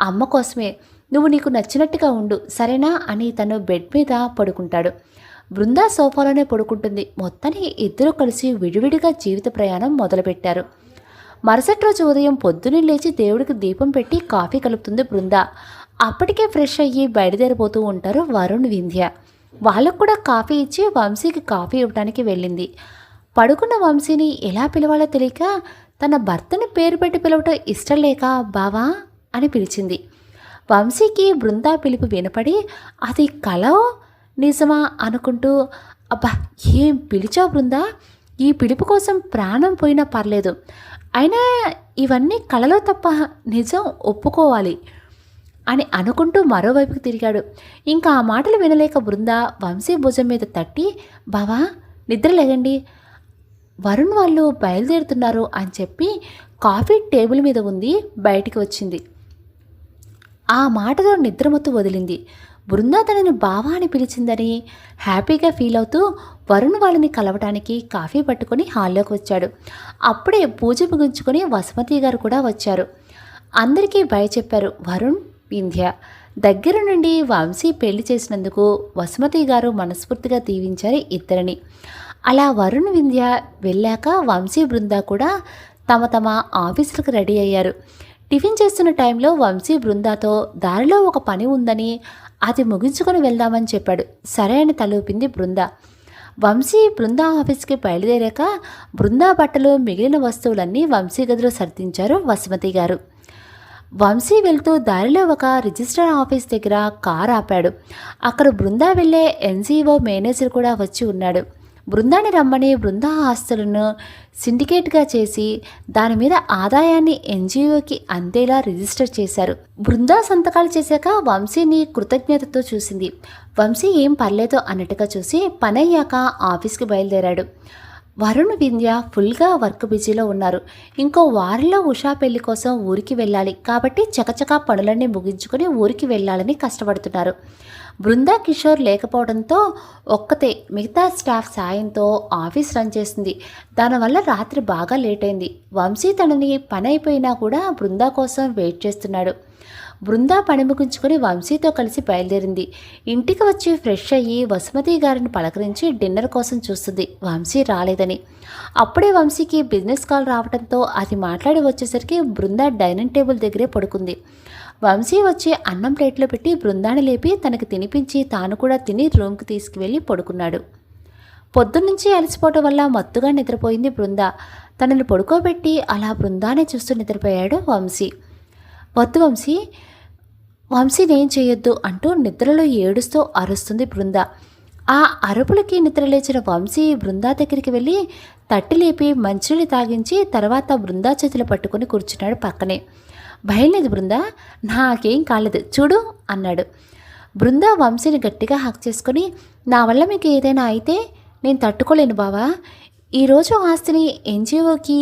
A: అమ్మ కోసమే, నువ్వు నీకు నచ్చినట్టుగా ఉండు సరేనా అని తను బెడ్ మీద పడుకుంటాడు. బృందా సోఫాలోనే పడుకుంటుంది. మొత్తానికి ఇద్దరు కలిసి విడివిడిగా జీవిత ప్రయాణం మొదలుపెట్టారు. మరుసటి రోజు ఉదయం పొద్దున్నే లేచి దేవుడికి దీపం పెట్టి కాఫీ కలుపుతుంది బృంద. అప్పటికే ఫ్రెష్ అయ్యి బయలుదేరిపోతూ ఉంటారు వరుణ్ వింధ్య. వాళ్ళకు కూడా కాఫీ ఇచ్చి వంశీకి కాఫీ ఇవ్వడానికి వెళ్ళింది. పడుకున్న వంశీని ఎలా పిలవాలో తెలియక తన భర్తని పేరు పెట్టి పిలవటం ఇష్టం లేక బావా అని పిలిచింది. వంశీకి బృందా పిలుపు వినపడి అది కలో నిజమా అనుకుంటూ, అబ్బా ఏం పిలిచావు బృందా, ఈ పిలుపు కోసం ప్రాణం పోయినా పర్లేదు, అయినా ఇవన్నీ కలలో తప్ప నిజం ఒప్పుకోవాలి అని అనుకుంటూ మరోవైపుకి తిరిగాడు. ఇంకా ఆ మాటలు వినలేక బృంద వంశీ భుజం మీద తట్టి, బావా నిద్ర లేదండి, వరుణ్ వాళ్ళు బయలుదేరుతున్నారు అని చెప్పి కాఫీ టేబుల్ మీద ఉంది బయటికి వచ్చింది. ఆ మాటతో నిద్రమత్తు వదిలింది. బృందా తనని బావా అని పిలిచిందని హ్యాపీగా ఫీల్ అవుతూ వరుణ్ వాళ్ళని కలవటానికి కాఫీ పట్టుకొని హాల్లోకి వచ్చాడు. అప్పుడే పూజ ముగించుకొని వసుమతి గారు కూడా వచ్చారు. అందరికీ బై చెప్పారు వరుణ్ వింధ్య. దగ్గర నుండి వంశీ పెళ్లి చేసినందుకు వసుమతి గారు మనస్ఫూర్తిగా దీవించారు ఇద్దరిని. అలా వరుణ్ వింధ్య వెళ్ళాక వంశీ బృంద కూడా తమ తమ ఆఫీసులకు రెడీ అయ్యారు. టిఫిన్ చేస్తున్న టైంలో వంశీ బృందాతో దారిలో ఒక పని ఉందని అది ముగించుకొని వెళ్దామని చెప్పాడు. సరే అని తలూపింది బృంద. వంశీ బృందా ఆఫీస్కి బయలుదేరాక బృందా బట్టలు మిగిలిన వస్తువులన్నీ వంశీ గదిలో సర్దించారు వసుమతి గారు. వంశీ వెళ్తూ దారిలో ఒక రిజిస్టర్ ఆఫీస్ దగ్గర కారు ఆపాడు. అక్కడ బృందా వెళ్ళే ఎన్జీఓ మేనేజర్ కూడా వచ్చి ఉన్నాడు. బృందాన్ని రమ్మని బృందా ఆస్తులను సిండికేట్గా చేసి దాని మీద ఆదాయాన్ని ఎన్జిఓకి అందేలా రిజిస్టర్ చేశారు. బృందా సంతకాలు చేశాక వంశీని కృతజ్ఞతతో చూసింది. వంశీ ఏం పర్లేదు అన్నట్టుగా చూసి పనయ్యాక ఆఫీస్కి బయలుదేరాడు. వరుణ్ వింధ్య ఫుల్గా వర్క్ బిజీలో ఉన్నారు. ఇంకో వారంలో ఉషా పెళ్లి కోసం ఊరికి వెళ్ళాలి కాబట్టి చకచకా పనులన్నీ ముగించుకొని ఊరికి వెళ్ళాలని కష్టపడుతున్నారు. బృందా కిషోర్ లేకపోవడంతో ఒక్కతే మిగతా స్టాఫ్ సాయంతో ఆఫీస్ రన్ చేస్తుంది. దానివల్ల రాత్రి బాగా లేట్ అయింది. వంశీ తనని పని అయిపోయినా కూడా బృందా కోసం వెయిట్ చేస్తున్నాడు. బృందా పని ముగించుకొని వంశీతో కలిసి బయలుదేరింది. ఇంటికి వచ్చి ఫ్రెష్ అయ్యి వసుమతి గారిని పలకరించి డిన్నర్ కోసం చూస్తుంది. వంశీ రాలేదని. అప్పుడే వంశీకి బిజినెస్ కాల్ రావడంతో అది మాట్లాడి వచ్చేసరికి బృందా డైనింగ్ టేబుల్ దగ్గరే పడుకుంది. వంశీ వచ్చి అన్నం ప్లేట్లో పెట్టి బృందాన్ని లేపి తనకి తినిపించి తాను కూడా తిని రూమ్కి తీసుకువెళ్ళి పడుకున్నాడు. పొద్దున్నుంచి అలసిపోవటం వల్ల మత్తుగా నిద్రపోయింది బృంద. తనని పడుకోబెట్టి అలా బృందాన్ని చూస్తూ నిద్రపోయాడు వంశీ. వద్దు వంశీ, వంశీనేం చేయొద్దు అంటూ నిద్రలో ఏడుస్తూ అరుస్తుంది బృంద. ఆ అరుపులకి నిద్రలేచిన వంశీ బృందా దగ్గరికి వెళ్ళి తట్టి లేపి మంచినీళ్ళు తాగించి తర్వాత బృందా చేతులు పట్టుకొని కూర్చున్నాడు పక్కనే. భయం లేదు బృందా, నాకేం కాలేదు చూడు అన్నాడు. బృందా వంశీని గట్టిగా హక్ చేసుకొని, నా వల్ల మీకు ఏదైనా అయితే నేను తట్టుకోలేను బావా. ఈరోజు ఆస్తిని ఎన్జిఓకి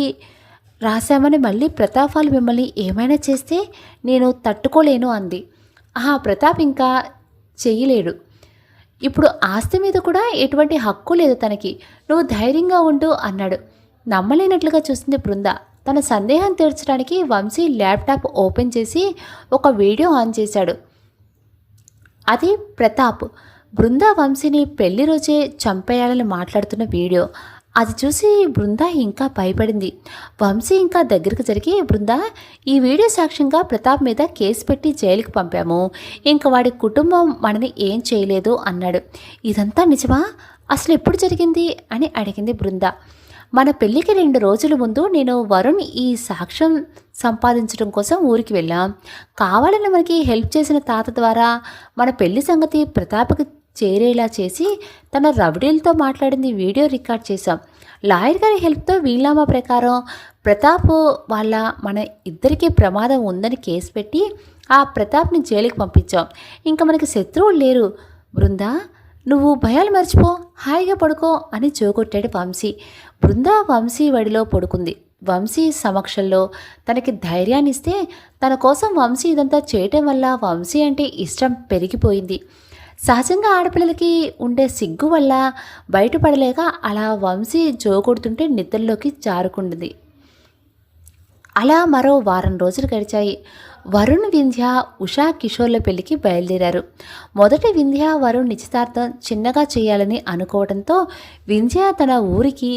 A: రాశామని మళ్ళీ ప్రతాప్ వాళ్ళు మిమ్మల్ని ఏమైనా చేస్తే నేను తట్టుకోలేను అంది. ప్రతాప్ ఇంకా చెయ్యలేడు. ఇప్పుడు ఆస్తి మీద కూడా ఎటువంటి హక్కు లేదు తనకి. నువ్వు ధైర్యంగా ఉండు అన్నాడు. నమ్మలేనట్లుగా చూసింది బృంద. తన సందేహం తీర్చడానికి వంశీ ల్యాప్టాప్ ఓపెన్ చేసి ఒక వీడియో ఆన్ చేశాడు. అది ప్రతాప్ బృంద వంశీని పెళ్లి రోజే చంపేయాలని మాట్లాడుతున్న వీడియో. అది చూసి బృంద ఇంకా భయపడింది. వంశీ ఇంకా దగ్గరికి జరిగి, బృంద ఈ వీడియో సాక్ష్యంగా ప్రతాప్ మీద కేసు పెట్టి జైలుకి పంపాము. ఇంకా వాడి కుటుంబం మనని ఏం చేయలేదు అన్నాడు. ఇదంతా నిజమా? అసలు ఎప్పుడు జరిగింది అని అడిగింది బృంద. మన పెళ్ళికి 2 రోజుల ముందు నేను వరుణ్ ఈ సాక్ష్యం సంపాదించడం కోసం ఊరికి వెళ్ళాం. కావాలని మనకి హెల్ప్ చేసిన తాత ద్వారా మన పెళ్లి సంగతి ప్రతాప్కి చేరేలా చేసి తన రవిడీలతో మాట్లాడింది వీడియో రికార్డ్ చేశాం. లాయర్ గారి హెల్ప్తో వీలునామా ప్రకారం ప్రతాప్ వాళ్ళ మన ఇద్దరికీ ప్రమాదం ఉందని కేసు పెట్టి ఆ ప్రతాప్ని జైలుకి పంపించాం. ఇంకా మనకి శత్రువులు లేరు. బృందా, నువ్వు భయాలు మర్చిపో, హాయిగా పడుకో అని జోగొట్టాడు వంశీ. బృందా వంశీ వడిలో పడుకుంది. వంశీ సమక్షంలో తనకి ధైర్యాన్ని ఇస్తే తన కోసం వంశీ ఇదంతా చేయటం వల్ల వంశీ అంటే ఇష్టం పెరిగిపోయింది. సహజంగా ఆడపిల్లలకి ఉండే సిగ్గు వల్ల బయటపడలేక అలా వంశీ జోగొడుతుంటే నిద్రలోకి జారుకుంటుంది. అలా మరో వారం రోజులు గడిచాయి. వరుణ్ వింధ్య ఉషా కిషోర్ల పెళ్లికి బయలుదేరారు. మొదటి వింధ్య వరుణ్ నిశ్చితార్థం చిన్నగా చేయాలని అనుకోవడంతో వింధ్య తన ఊరికి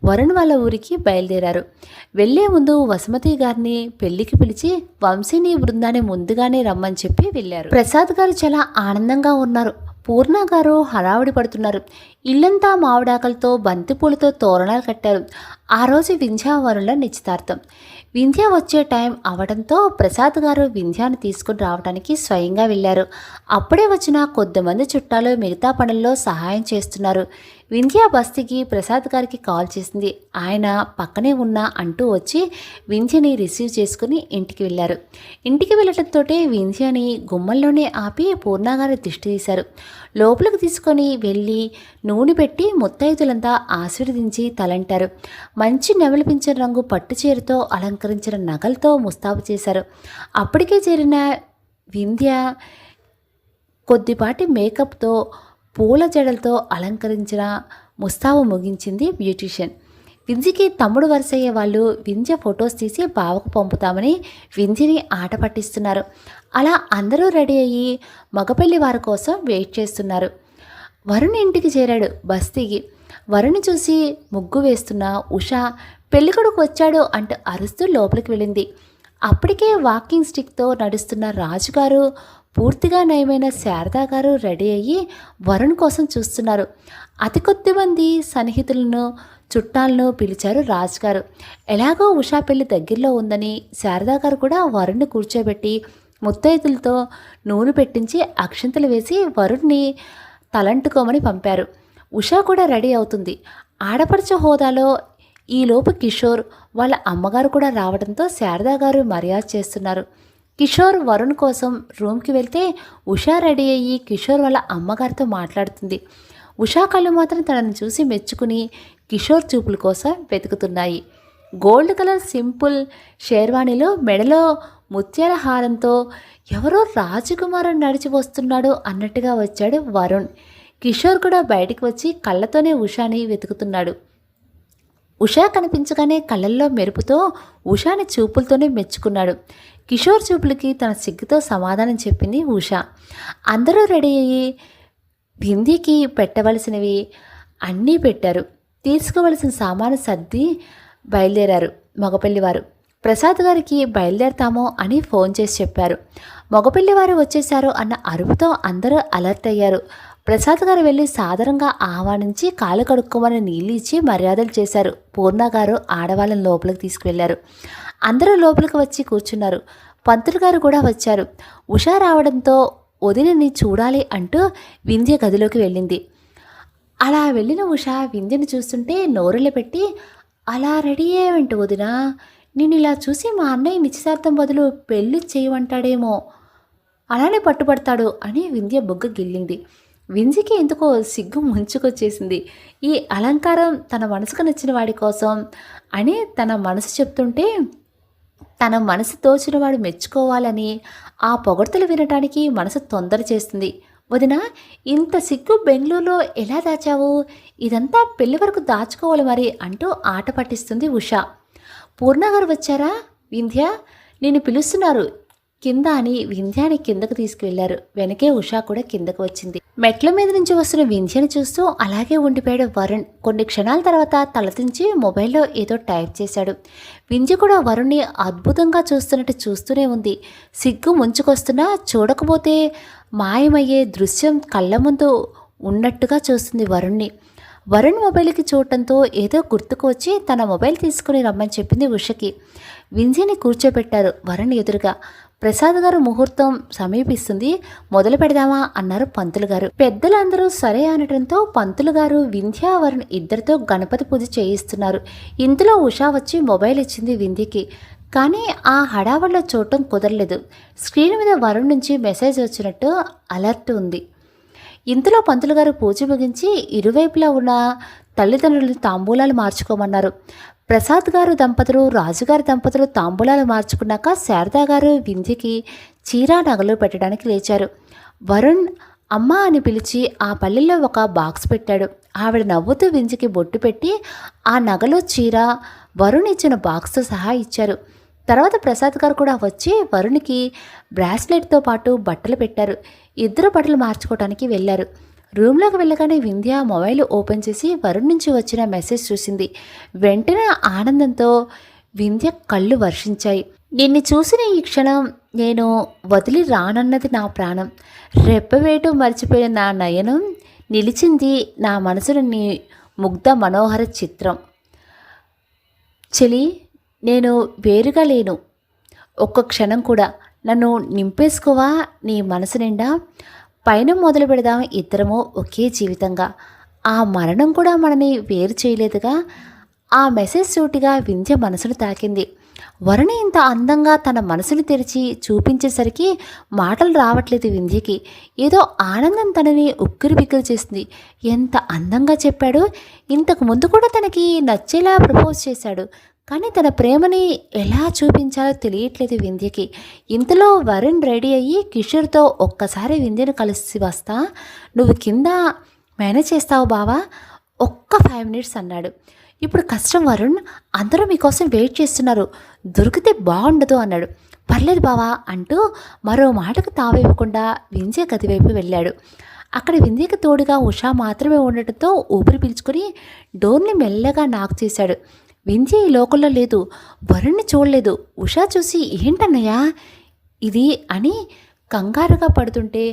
A: వరుణ్ వాళ్ళ ఊరికి బయలుదేరారు. వెళ్లే ముందు వసుమతి గారిని పెళ్లికి పిలిచి వంశీని బృందాన్ని ముందుగానే రమ్మని చెప్పి వెళ్ళారు. ప్రసాద్ గారు చాలా ఆనందంగా ఉన్నారు. పూర్ణ గారు హడావుడి పడుతున్నారు. ఇల్లంతా మామిడాకలతో బంతిపూలతో తోరణాలు కట్టారు. ఆ రోజు వింధ్య వరుణ్ల నిశ్చితార్థం. వింధ్య వచ్చే టైం అవడంతో ప్రసాద్ గారు వింధ్యాను తీసుకుని రావడానికి స్వయంగా వెళ్ళారు. అప్పుడే వచ్చిన కొద్దిమంది చుట్టాలు మిగతా పనుల్లో సహాయం చేస్తున్నారు. వింధ్య బస్తీకి ప్రసాద్ గారికి కాల్ చేసింది. ఆయన పక్కనే ఉన్నా అంటూ వచ్చి వింధ్యని రిసీవ్ చేసుకుని ఇంటికి వెళ్ళారు. ఇంటికి వెళ్ళడంతో వింధ్యని గుమ్మంలోనే ఆపి పూర్ణగారి దిష్టి తీశారు. లోపలికి తీసుకొని వెళ్ళి నూనె పెట్టి ముత్తైదులంతా ఆశీర్వదించి తలంటారు. మంచి నెమలిపించిన రంగు పట్టు చీరతో అలంకరించిన నగలతో ముస్తాబు చేశారు. అప్పటికే చేరిన వింధ్య కొద్దిపాటి మేకప్తో పూల జడలతో అలంకరించిన ముస్తాబు ముగించింది బ్యూటీషియన్. వింధ్యకి తమ్ముడు వరుసయ్యే వాళ్ళు వింధ్య ఫొటోస్ తీసి బావకు పంపుతామని వింధ్యని ఆట పట్టిస్తున్నారు. అలా అందరూ రెడీ అయ్యి మగపెళ్లి వారి కోసం వెయిట్ చేస్తున్నారు. వరుణ్ ఇంటికి చేరాడు బస్తీకి. వరుణ్ని చూసి ముగ్గు వేస్తున్న ఉష పెళ్ళికొడుకు వచ్చాడు అంటూ అరుస్తూ లోపలికి వెళ్ళింది. అప్పటికే వాకింగ్ స్టిక్తో నడుస్తున్న రాజుగారు, పూర్తిగా నయమైన శారదా గారు రెడీ అయ్యి వరుణ్ కోసం చూస్తున్నారు. అతి కొద్ది మంది సన్నిహితులను, చుట్టాలను పిలిచారు రాజుగారు. ఎలాగో ఉషా పెళ్లి దగ్గరలో ఉందని శారదా గారు కూడా వరుణ్ని కూర్చోబెట్టి ముత్తైదులతో నూనె పెట్టించి అక్షింతలు వేసి వరుణ్ని తలంటుకోమని పంపారు. ఉషా కూడా రెడీ అవుతుంది. ఆడపడుచు హోదాలో ఈలోపు కిషోర్ వాళ్ళ అమ్మగారు కూడా రావడంతో శారదా గారు మర్యాద చేస్తున్నారు. కిషోర్ వరుణ్ కోసం రూమ్కి వెళ్తే ఉషా రెడీ అయ్యి కిషోర్ వాళ్ళ అమ్మగారితో మాట్లాడుతుంది. ఉషా కళ్ళు మాత్రం తనని చూసి మెచ్చుకుని కిషోర్ చూపుల కోసం వెతుకుతున్నాయి. గోల్డ్ కలర్ సింపుల్ షేర్వాణిలో మెడలో ముత్యాల హారంతో ఎవరో రాజకుమారుడు నడిచి వస్తున్నాడు అన్నట్టుగా వచ్చాడు వరుణ్. కిషోర్ కూడా బయటికి వచ్చి కళ్ళతోనే ఉషాని వెతుకుతున్నాడు. ఉషా కనిపించగానే కళ్ళల్లో మెరుపుతో ఉషాని చూపులతోనే మెచ్చుకున్నాడు. కిషోర్ చూపులకి తన సిగ్గుతో సమాధానం చెప్పింది ఉషా. అందరూ రెడీ అయ్యి బిందీకి పెట్టవలసినవి అన్నీ పెట్టారు. తీసుకోవలసిన సామాను సర్ది బయలుదేరారు మగపెళ్లివారు. ప్రసాద్ గారికి బయలుదేరతామో అని ఫోన్ చేసి చెప్పారు. మగపెళ్లివారు వచ్చేశారు అన్న అరుపుతో అందరూ అలర్ట్ అయ్యారు. ప్రసాద్ గారు వెళ్ళి సాదరంగా ఆహ్వానించి కాలు కడుక్కోమని నీళ్ళు ఇచ్చి మర్యాదలు చేశారు. పూర్ణ గారు ఆడవాళ్ళని లోపలికి తీసుకువెళ్లారు. అందరూ లోపలికి వచ్చి కూర్చున్నారు. పంతులు గారు కూడా వచ్చారు. ఉషా రావడంతో వదినని చూడాలి అంటూ వింధ్య గదిలోకి వెళ్ళింది. అలా వెళ్ళిన ఉషా వింధ్యను చూస్తుంటే నోరెళ్ళు పెట్టి, అలా రెడీ అయ్యేవంటి వదినా, నేను ఇలా చూసి మా అన్నయ్య నిశ్చితార్థం బదులు పెళ్ళి చేయమంటాడేమో, అలానే పట్టుబడతాడు అని వింధ్య బొగ్గ గిల్లింది. వింధ్యకి ఎందుకో సిగ్గు ముంచుకొచ్చేసింది. ఈ అలంకారం తన మనసుకు నచ్చిన వాడి కోసం అని తన మనసు చెప్తుంటే తన మనసు తోచిన వాడు మెచ్చుకోవాలని ఆ పొగడ్తలు వినటానికి మనసు తొందర చేస్తుంది. వదినా, ఇంత సిగ్గు బెంగళూరులో ఎలా దాచావు? ఇదంతా పెళ్లి వరకు దాచుకోవాలి మరి అంటూ ఆట పట్టిస్తుంది ఉషా. పూర్ణగారు వచ్చారా? వింధ్య నిన్ను పిలుస్తున్నారు కింద అని వింధ్యాని కిందకు తీసుకువెళ్లారు. వెనకే ఉషా కూడా కిందకు వచ్చింది. మెట్ల మీద నుంచి వస్తున్న వింధ్యని చూస్తూ అలాగే ఉండిపోయాడు వరుణ్. కొన్ని క్షణాల తర్వాత తలదించి మొబైల్లో ఏదో టైప్ చేశాడు. వింధ్య కూడా వరుణ్ని అద్భుతంగా చూస్తున్నట్టు చూస్తూనే ఉంది. సిగ్గు ముంచుకొస్తున్నా చూడకపోతే మాయమయ్యే దృశ్యం కళ్ళ ముందు ఉన్నట్టుగా చూస్తుంది వరుణ్ని. వరుణ్ మొబైల్కి చూడటంతో ఏదో గుర్తుకు వచ్చి తన మొబైల్ తీసుకుని రమ్మని చెప్పింది ఉషకి. వింధ్యని కూర్చోబెట్టారు వరుణ్ ఎదురుగా. ప్రసాద్ గారు ముహూర్తం సమీపిస్తుంది, మొదలు పెడదామా అన్నారు పంతులు గారు. పెద్దలందరూ సరే అనడంతో పంతులు గారు వింధ్య వరుణ్ ఇద్దరితో గణపతి పూజ చేయిస్తున్నారు. ఇంతలో ఉషా వచ్చి మొబైల్ ఇచ్చింది వింధ్యకి. కానీ ఆ హడావడిలో చూడటం కుదరలేదు. స్క్రీన్ మీద వరుణ్ నుంచి మెసేజ్ వచ్చినట్టు అలర్ట్ ఉంది. ఇంతలో పంతులు గారు పూజ ముగించి ఇరువైపులా ఉన్న తల్లిదండ్రులు తాంబూలాలు మార్చుకోమన్నారు. ప్రసాద్ గారు దంపతులు, రాజుగారి దంపతులు తాంబూలాలు మార్చుకున్నాక శారదా గారు వింధ్యకి చీర నగలు పెట్టడానికి లేచారు. వరుణ్ అమ్మ అని పిలిచి ఆ పల్లెల్లో ఒక బాక్స్ పెట్టాడు. ఆవిడ నవ్వుతూ వింధ్యకి బొట్టు పెట్టి ఆ నగలు, చీర వరుణ్ ఇచ్చిన బాక్స్తో సహా ఇచ్చారు. తర్వాత ప్రసాద్ గారు కూడా వచ్చి వరుణ్కి బ్రాస్లెట్తో పాటు బట్టలు పెట్టారు. ఇద్దరు బట్టలు మార్చుకోవడానికి వెళ్ళారు. రూమ్లోకి వెళ్ళగానే వింధ్య మొబైల్ ఓపెన్ చేసి వరుణ్ నుంచి వచ్చిన మెసేజ్ చూసింది. వెంటనే ఆనందంతో వింధ్య కళ్ళు వర్షించాయి. నిన్ను చూసిన ఈ క్షణం నేను వదిలి రానన్నది నా ప్రాణం. రెప్పవేటు మర్చిపోయిన నా నయనం నిలిచింది నా మనసును నీ ముగ్ధ మనోహర చిత్రం. చెలి, నేను వేరుగా లేను. ఒక్క క్షణం కూడా నన్ను నింపేసుకోవా నీ మనసు నిండా. పైన మొదలు పెడదాం ఇద్దరము ఒకే జీవితంగా. ఆ మరణం కూడా మనని వేరు చేయలేదుగా. ఆ మెసేజ్ సూటిగా వింధ్య మనసును తాకింది. వరుణి ఇంత అందంగా తన మనసుని తెరిచి చూపించేసరికి మాటలు రావట్లేదు వింధ్యకి. ఏదో ఆనందం తనని ఉక్కిరి బిక్కిరి చేసింది. ఎంత అందంగా చెప్పాడు. ఇంతకు ముందు కూడా తనకి నచ్చేలా ప్రపోజ్ చేశాడు. కానీ తన ప్రేమని ఎలా చూపించాలో తెలియట్లేదు వింధ్యకి. ఇంతలో వరుణ్ రెడీ అయ్యి కిషోర్తో ఒక్కసారి వింధ్యను కలిసి వస్తా, నువ్వు కింద మేనేజ్ చేస్తావు బావా, ఒక్క 5 minutes అన్నాడు. ఇప్పుడు కష్టం వరుణ్, అందరూ మీకోసం వెయిట్ చేస్తున్నారు, దొరికితే బాగుండదు అన్నాడు. పర్లేదు బావా అంటూ మరో మాటకు తావివ్వకుండా వింధ్య గదివైపు వెళ్ళాడు. అక్కడ వింధ్యకి తోడుగా ఉషా మాత్రమే ఉండటంతో ఊపిరి పీల్చుకొని డోర్ని మెల్లగా నాక్ చేశాడు. వింధ్య ఈ లోకంలో లేదు, వరుణ్ణి చూడలేదు. ఉషా చూసి ఏంటన్నయ్యా ఇది అని కంగారుగా పడుతుంటే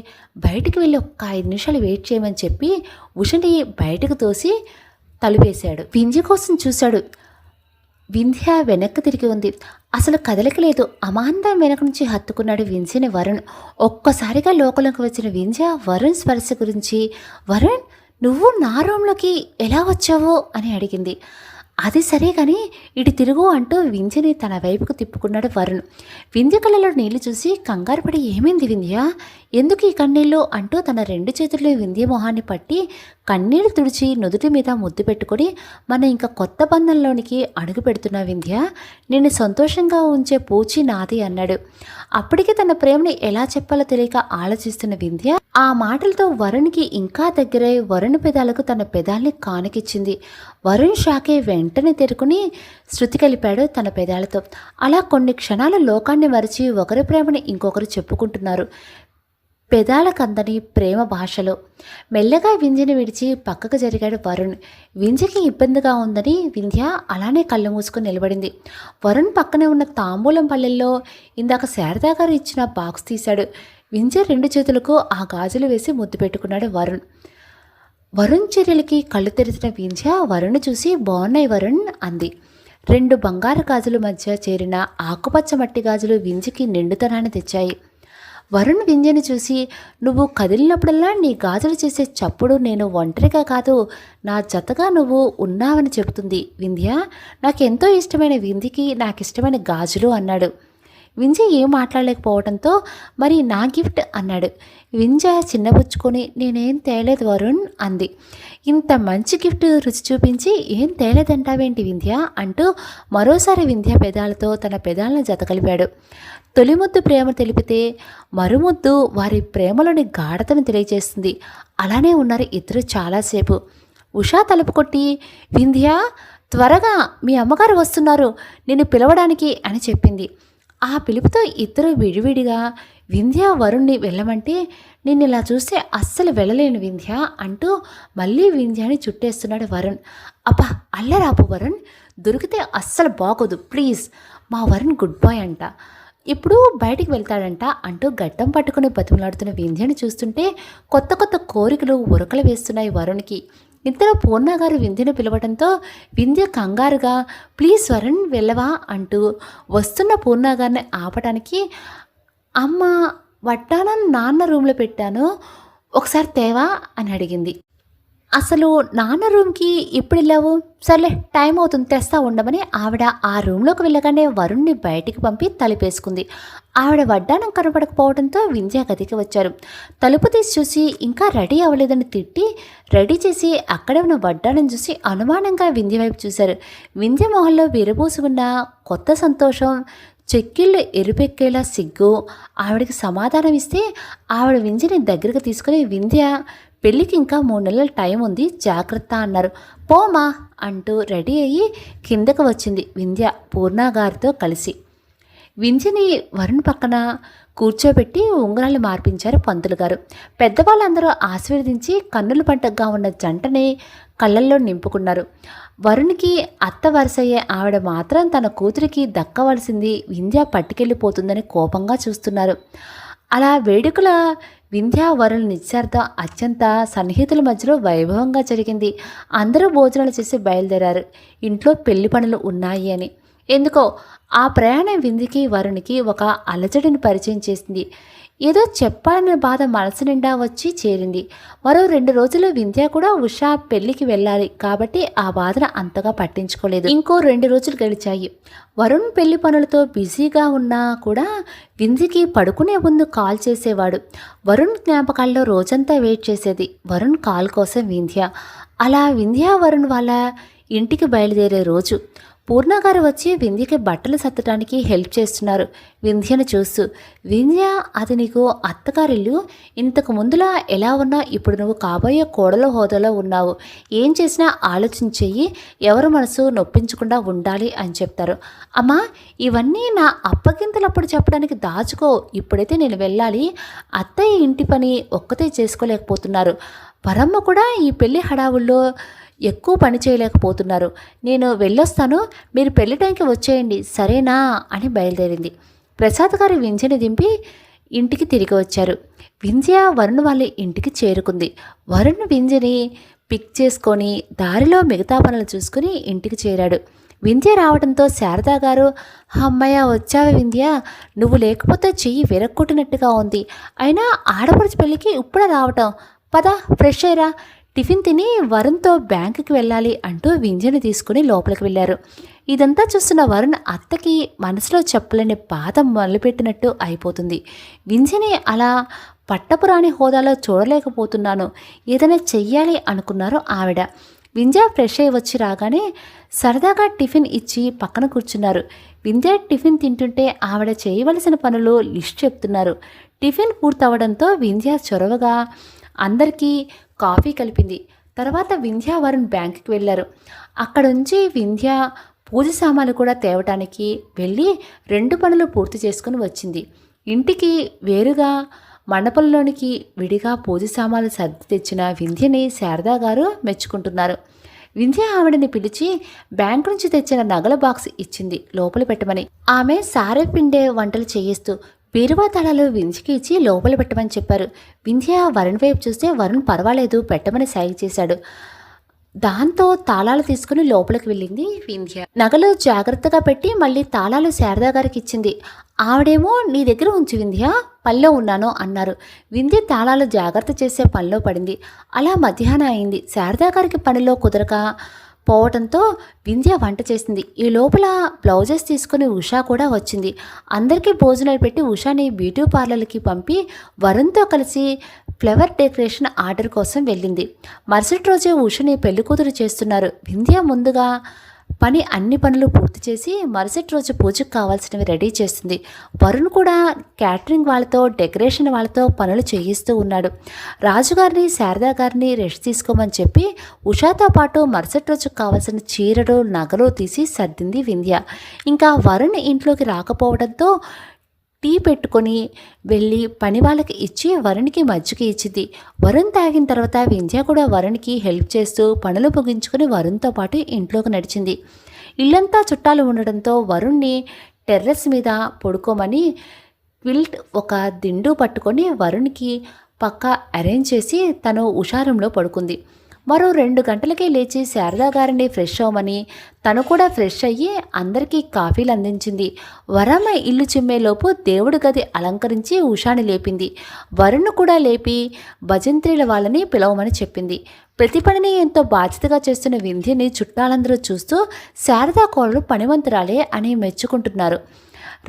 A: బయటికి వెళ్ళి ఒక్క 5 నిమిషాలు వెయిట్ చేయమని చెప్పి ఉషని బయటకు తోసి తలుపేశాడు. వింధ్య కోసం చూశాడు. వింధ్య వెనక్కి తిరిగి ఉంది. అసలు కదలిక లేదు. అమాంతం వెనక నుంచి హత్తుకున్నాడు వింధ్యని వరుణ్. ఒక్కసారిగా లోకంలోకి వచ్చిన వింధ్య వరుణ్ స్పర్శ గురించి, వరుణ్ నువ్వు నా రూమ్లోకి ఎలా వచ్చావో అని అడిగింది. అది సరే కానీ ఇటు తిరుగు అంటూ వింధ్యని తన వైపుకు తిప్పుకున్నాడు వరుణ్. వింధ్య కళ్ళలో నీళ్లు చూసి కంగారు పడి ఏమైంది వింధ్య, ఎందుకు ఈ కన్నీళ్ళు అంటూ తన 2 చేతుల్లో వింధ్య మొహాన్ని పట్టి కన్నీళ్లు తుడిచి నుదుటి మీద ముద్దు పెట్టుకొని, మన ఇంకా కొత్త బంధంలోనికి అడుగు పెడుతున్నా వింధ్య, నేను సంతోషంగా ఉంచే పూచి నాది అన్నాడు. అప్పటికే తన ప్రేమని ఎలా చెప్పాలో తెలియక ఆలోచిస్తున్న వింధ్య ఆ మాటలతో వరుణ్కి ఇంకా దగ్గరై వరుణ్ పెదాలకు తన పెదాల్ని కానకిచ్చింది. వరుణ్ షాకే వెంటనే తెరుకుని శృతి కలిపాడు తన పెదాలతో. అలా కొన్ని క్షణాలు లోకాన్ని మరిచి ఒకరి ప్రేమని ఇంకొకరు చెప్పుకుంటున్నారు పెదాలకందని ప్రేమ భాషలో. మెల్లగా వింధ్యని విడిచి పక్కకు జరిగాడు వరుణ్. వింధ్యకి ఇబ్బందిగా ఉందని వింధ్య అలానే కళ్ళు మూసుకొని నిలబడింది. వరుణ్ పక్కనే ఉన్న తాంబూలం పల్లెల్లో ఇందాక శారదా గారు ఇచ్చిన బాక్స్ తీశాడు. వింధ్య 2 చేతులకు ఆ గాజులు వేసి ముద్దు పెట్టుకున్నాడు వరుణ్. వరుణ్ చర్యలకి కళ్ళు తెరిచిన వింధ్య వరుణ్ చూసి బాగున్నాయి వరుణ్ అంది. 2 బంగారు గాజుల మధ్య చేరిన ఆకుపచ్చ మట్టి గాజులు వింధ్యకి నిండుతనాన్ని తెచ్చాయి. వరుణ్ వింధ్యని చూసి, నువ్వు కదిలినప్పుడల్లా నీ గాజులు చేసే చప్పుడు నేను ఒంటరిగా కాదు నా జతగా నువ్వు ఉన్నావని చెబుతుంది వింధ్య. నాకెంతో ఇష్టమైన వింధ్యకి నాకిష్టమైన గాజులు అన్నాడు. వింధ్య ఏం మాట్లాడలేకపోవడంతో మరి నా గిఫ్ట్ అన్నాడు. వింధ్య చిన్నబుచ్చుకొని నేనేం తేలేదు వరుణ్ అంది. ఇంత మంచి గిఫ్ట్ రుచి చూపించి ఏం తేలేదంటావేంటి వింధ్య అంటూ మరోసారి వింధ్య పెదాలతో తన పెదాలను జతకలిపాడు. తొలిముద్దు ప్రేమ తెలిపితే మరుముద్దు వారి ప్రేమలోని గాఢతను తెలియజేస్తుంది. అలానే ఉన్నారు ఇద్దరు చాలాసేపు. ఉషా తలుపు కొట్టి వింధ్య త్వరగా మీ అమ్మగారు వస్తున్నారు నిన్ను పిలవడానికి అని చెప్పింది. ఆ పిలుపుతో ఇద్దరు విడివిడిగా వింధ్య వరుణ్ణి వెళ్ళమంటే నేను ఇలా చూస్తే అస్సలు వెళ్ళలేను వింధ్య అంటూ మళ్ళీ వింధ్యాని చుట్టేస్తున్నాడు వరుణ్. అబ్బా అల్లరాపు వరుణ్, దొరికితే అస్సలు బాగోదు ప్లీజ్, మా వరుణ్ గుడ్ బాయ్ అంట, ఇప్పుడు బయటికి వెళ్తాడంట అంటూ గడ్డం పట్టుకుని బతిమలాడుతున్న వింధ్యని చూస్తుంటే కొత్త కొత్త కోరికలు ఉరకలు వేస్తున్నాయి వరుణ్కి. ఇంతలో పూర్ణ గారు వింధ్యను పిలవడంతో వింధ్య కంగారుగా ప్లీజ్ వరుణ్ వెళ్ళవా అంటూ వస్తున్న పూర్ణ గారిని ఆపడానికి, అమ్మ వడ్డానం నాన్న రూమ్లో పెట్టాను ఒకసారి తేవా అని అడిగింది. అసలు నాన్న రూమ్కి ఇప్పుడు వెళ్ళావు, సర్లే టైం అవుతుంది తెస్తా ఉండమని ఆవిడ ఆ రూమ్లోకి వెళ్ళగానే వరుణ్ణి బయటికి పంపి తలుపేసుకుంది. ఆవిడ వడ్డానం కనపడకపోవడంతో వింధ్య గదికి వచ్చారు. తలుపు తీసి చూసి ఇంకా రెడీ అవ్వలేదని తిట్టి రెడీ చేసి అక్కడే ఉన్న వడ్డానం చూసి అనుమానంగా వింధ్య వైపు చూశారు. వింధ్య మొహంలో విరబూసి ఉన్న కొత్త సంతోషం, చెక్కిళ్ళు ఎరుపెక్కేలా సిగ్గు. ఆవిడకి సమాధానం ఇస్తే ఆవిడ వింధ్యని దగ్గరకు తీసుకుని వింధ్య పెళ్ళికి ఇంకా 3 నెలల టైం ఉంది జాగ్రత్త అన్నారు. పోమా అంటూ రెడీ అయ్యి కిందకు వచ్చింది వింధ్య పూర్ణ గారితో కలిసి. వింధ్యని వరుణ్ పక్కన కూర్చోబెట్టి ఉంగరాలు మార్పించారు పంతులు గారు. పెద్దవాళ్ళందరూ ఆశీర్వదించి కన్నుల పంటగా ఉన్న జంటని కళ్ళల్లో నింపుకున్నారు. వరుణ్కి అత్త వరుసయ్యే ఆవిడ మాత్రం తన కూతురికి దక్కవలసింది వింధ్య పట్టుకెళ్ళిపోతుందని కోపంగా చూస్తున్నారు. అలా వేడుకల వింధ్య వరుణ్ నిశ్చార్థం అత్యంత సన్నిహితుల మధ్యలో వైభవంగా జరిగింది. అందరూ భోజనాలు చేసి బయలుదేరారు. ఇంట్లో పెళ్లి పనులు ఉన్నాయి అని. ఎందుకో ఆ ప్రయాణం వింధ్యకి వరుణ్కి ఒక అలజడిని పరిచయం చేసింది. ఏదో చెప్పాలనే బాధ మనసు నిండా వచ్చి చేరింది. మరో 2 రోజుల్లో వింధ్య కూడా ఉషా పెళ్లికి వెళ్ళాలి కాబట్టి ఆ బాధను అంతగా పట్టించుకోలేదు. ఇంకో 2 రోజులు గడిచాయి. వరుణ్ పెళ్లి పనులతో బిజీగా ఉన్నా కూడా వింధ్యకి పడుకునే ముందు కాల్ చేసేవాడు. వరుణ్ జ్ఞాపకాల్లో రోజంతా వెయిట్ చేసేది వరుణ్ కాల్ కోసం వింధ్య. అలా వింధ్య వరుణ్ వాళ్ళ ఇంటికి బయలుదేరే రోజు పూర్ణ గారు వచ్చి వింధ్యకి బట్టలు సర్దటానికి హెల్ప్ చేస్తున్నారు వింధ్యను చూస్తూ. వింధ్య, అది నీకు అత్తగారిల్లు. ఇంతకు ముందులా ఎలా ఉన్నా ఇప్పుడు నువ్వు కాబోయే కోడల హోదాలో ఉన్నావు. ఏం చేసినా ఆలోచించేయి, ఎవరు మనసు నొప్పించకుండా ఉండాలి అని చెప్తారు. అమ్మా, ఇవన్నీ నా అప్పగింతలప్పుడు చెప్పడానికి దాచుకో. ఇప్పుడైతే నేను వెళ్ళాలి. అత్తయ్య ఇంటి పని ఒక్కతే చేసుకోలేకపోతున్నారు. వరమ్మ కూడా ఈ పెళ్లి హడావుల్లో ఎక్కువ పని చేయలేకపోతున్నారు. నేను వెళ్ళొస్తాను, మీరు పెళ్లి టైంకి వచ్చేయండి సరేనా అని బయలుదేరింది. ప్రసాద్ గారు వింధ్యని దింపి ఇంటికి తిరిగి వచ్చారు. వింధ్య వరుణ్ వాళ్ళ ఇంటికి చేరుకుంది. వరుణ్ వింధ్యని పిక్ చేసుకొని దారిలో మిగతా పనులు చూసుకుని ఇంటికి చేరాడు. వింధ్య రావడంతో శారదా గారు, అమ్మయ్య వచ్చావే వింధ్య, నువ్వు లేకపోతే చెయ్యి విరక్కొట్టినట్టుగా ఉంది. అయినా ఆడపడుచు పెళ్ళికి ఇప్పుడే రావటం, పద ఫ్రెష్ అయ్యరా, టిఫిన్ తిని వరుణ్తో బ్యాంకుకి వెళ్ళాలి అంటూ వింధ్యని తీసుకుని లోపలికి వెళ్ళారు. ఇదంతా చూస్తున్న వరుణ్ అత్తకి మనసులో చెప్పలేని బాధ మొదలుపెట్టినట్టు అయిపోతుంది. వింధ్యని అలా పట్టపురాణి హోదాలో చూడలేకపోతున్నాను, ఏదైనా చెయ్యాలి అనుకున్నారు ఆవిడ. వింధ్య ఫ్రెష్ అయ్యి వచ్చి రాగానే సరదాగా టిఫిన్ ఇచ్చి పక్కన కూర్చున్నారు. వింధ్య టిఫిన్ తింటుంటే ఆవిడ చేయవలసిన పనులు లిస్ట్ చెప్తున్నారు. టిఫిన్ పూర్తవడంతో వింధ్య చొరవగా అందరికీ కాఫీ కలిపింది. తర్వాత వింధ్య వరుణ్ బ్యాంకుకి వెళ్ళారు. అక్కడుంచి వింధ్య పూజ సామాన్లు కూడా తేవటానికి వెళ్ళి 2 పనులు పూర్తి చేసుకుని వచ్చింది. ఇంటికి వేరుగా మండపంలోనికి విడిగా పూజ సామాన్లు సర్ది తెచ్చిన వింధ్యని శారదా గారు మెచ్చుకుంటున్నారు. వింధ్య ఆవిడని పిలిచి బ్యాంకు నుంచి తెచ్చిన నగల బాక్స్ ఇచ్చింది లోపల పెట్టమని. ఆమె సారె పిండే వంటలు చేయిస్తూ బీరువా తాళాలు వింధ్యకి ఇచ్చి లోపల పెట్టమని చెప్పారు. వింధ్య వరుణ్ వైపు చూస్తే వరుణ్ పర్వాలేదు పెట్టమని సైగ చేశాడు. దాంతో తాళాలు తీసుకుని లోపలికి వెళ్ళింది వింధ్య. నగలు జాగ్రత్తగా పెట్టి మళ్ళీ తాళాలు శారదా గారికి ఇచ్చింది. ఆవిడేమో నీ దగ్గర ఉంచి వింధ్య, పనిలో ఉన్నాను అన్నారు. వింధ్య తాళాలు జాగ్రత్త చేసే పనిలో పడింది. అలా మధ్యాహ్నం అయింది. శారదా గారికి పనిలో కుదరక పోవటంతో వింధ్య వంట చేసింది. ఈ లోపల బ్లౌజెస్ తీసుకుని ఉషా కూడా వచ్చింది. అందరికీ భోజనాలు పెట్టి ఉషాని బ్యూటీ పార్లర్కి పంపి వరుణ్తో కలిసి ఫ్లవర్ డెకరేషన్ ఆర్డర్ కోసం వెళ్ళింది. మరుసటి రోజే ఉషని పెళ్లి కూతురు చేస్తున్నారు. వింధ్య ముందుగా అన్ని పనులు పూర్తి చేసి మరుసటి రోజు పూజకు కావాల్సినవి రెడీ చేస్తుంది. వరుణ్ కూడా క్యాటరింగ్ వాళ్ళతో డెకరేషన్ వాళ్ళతో పనులు చేయిస్తూ ఉన్నాడు. రాజుగారిని శారదా గారిని రెస్ట్ తీసుకోమని చెప్పి ఉషాతో పాటు మరుసటి రోజుకు కావాల్సిన చీరలు నగలు తీసి సర్దింది వింధ్య. ఇంకా వరుణ్ ఇంట్లోకి రాకపోవడంతో టీ పెట్టుకొని వెళ్ళి పని వాళ్ళకి ఇచ్చి వరుణ్కి మజ్జిగ ఇచ్చింది. వరుణ్ తాగిన తర్వాత వింధ్య కూడా వరుణ్కి హెల్ప్ చేస్తూ పనులు ముగించుకొని వరుణ్తో పాటు ఇంట్లోకి నడిచింది. ఇల్లంతా చుట్టాలు ఉండడంతో వరుణ్ని టెర్రస్ మీద పడుకోమని క్విల్ట్ ఒక దిండు పట్టుకొని వరుణ్కి పక్క అరేంజ్ చేసి తను ఉషారంలో పడుకుంది. మరో 2 గంటలకే లేచి శారదా గారిని ఫ్రెష్ అవ్వమని తను కూడా ఫ్రెష్ అయ్యి అందరికీ కాఫీలు అందించింది. వరమ్మ ఇల్లు చిమ్మేలోపు దేవుడి గది అలంకరించి ఉషాని లేపింది. వరుణ్ కూడా లేపి భజంత్రీల వాళ్ళని పిలవమని చెప్పింది. ప్రతి పనిని ఎంతో బాధ్యతగా చేస్తున్న వింధ్యని చుట్టాలందరూ చూస్తూ శారదా కోడలు పనివంతురాలే అని మెచ్చుకుంటున్నారు.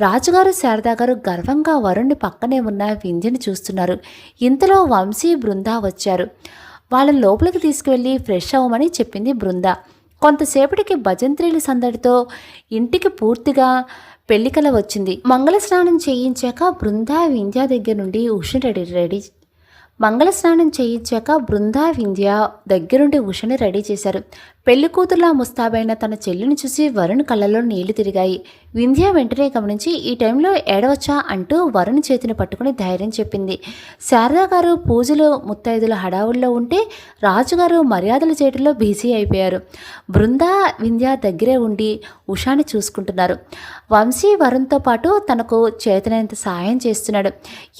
A: రాజుగారు శారదా గారు గర్వంగా వరుణ్ణి పక్కనే ఉన్న వింధ్యని చూస్తున్నారు. ఇంతలో వంశీ బృంద వచ్చారు. వాళ్ళని లోపలికి తీసుకువెళ్ళి ఫ్రెష్ అవ్వమని చెప్పింది బృంద. కొంతసేపటికి భజంత్రీల సందడితో ఇంటికి పూర్తిగా పెళ్లికల వచ్చింది. మంగళ స్నానం చేయించాక బృంద వింధ్య దగ్గర నుండి ఉషని ఉషని రెడీ చేశారు. పెళ్లి కూతురులా ముస్తాబైన తన చెల్లిని చూసి వరుణ్ కళ్ళలో నీళ్లు తిరిగాయి. వింధ్య వెంటనే గమనించి ఈ టైంలో ఏడవచ్చా అంటూ వరుణ్ చేతిని పట్టుకుని ధైర్యం చెప్పింది. శారదా గారు పూజలు ముత్తైదుల హడావుల్లో ఉంటే రాజుగారు మర్యాదలు చేయడంలో బిజీ అయిపోయారు. బృంద వింధ్య దగ్గరే ఉండి ఉషాని చూసుకుంటున్నారు. వంశీ వరుణ్తో పాటు తనకు చేతనైనంత సాయం చేస్తున్నాడు.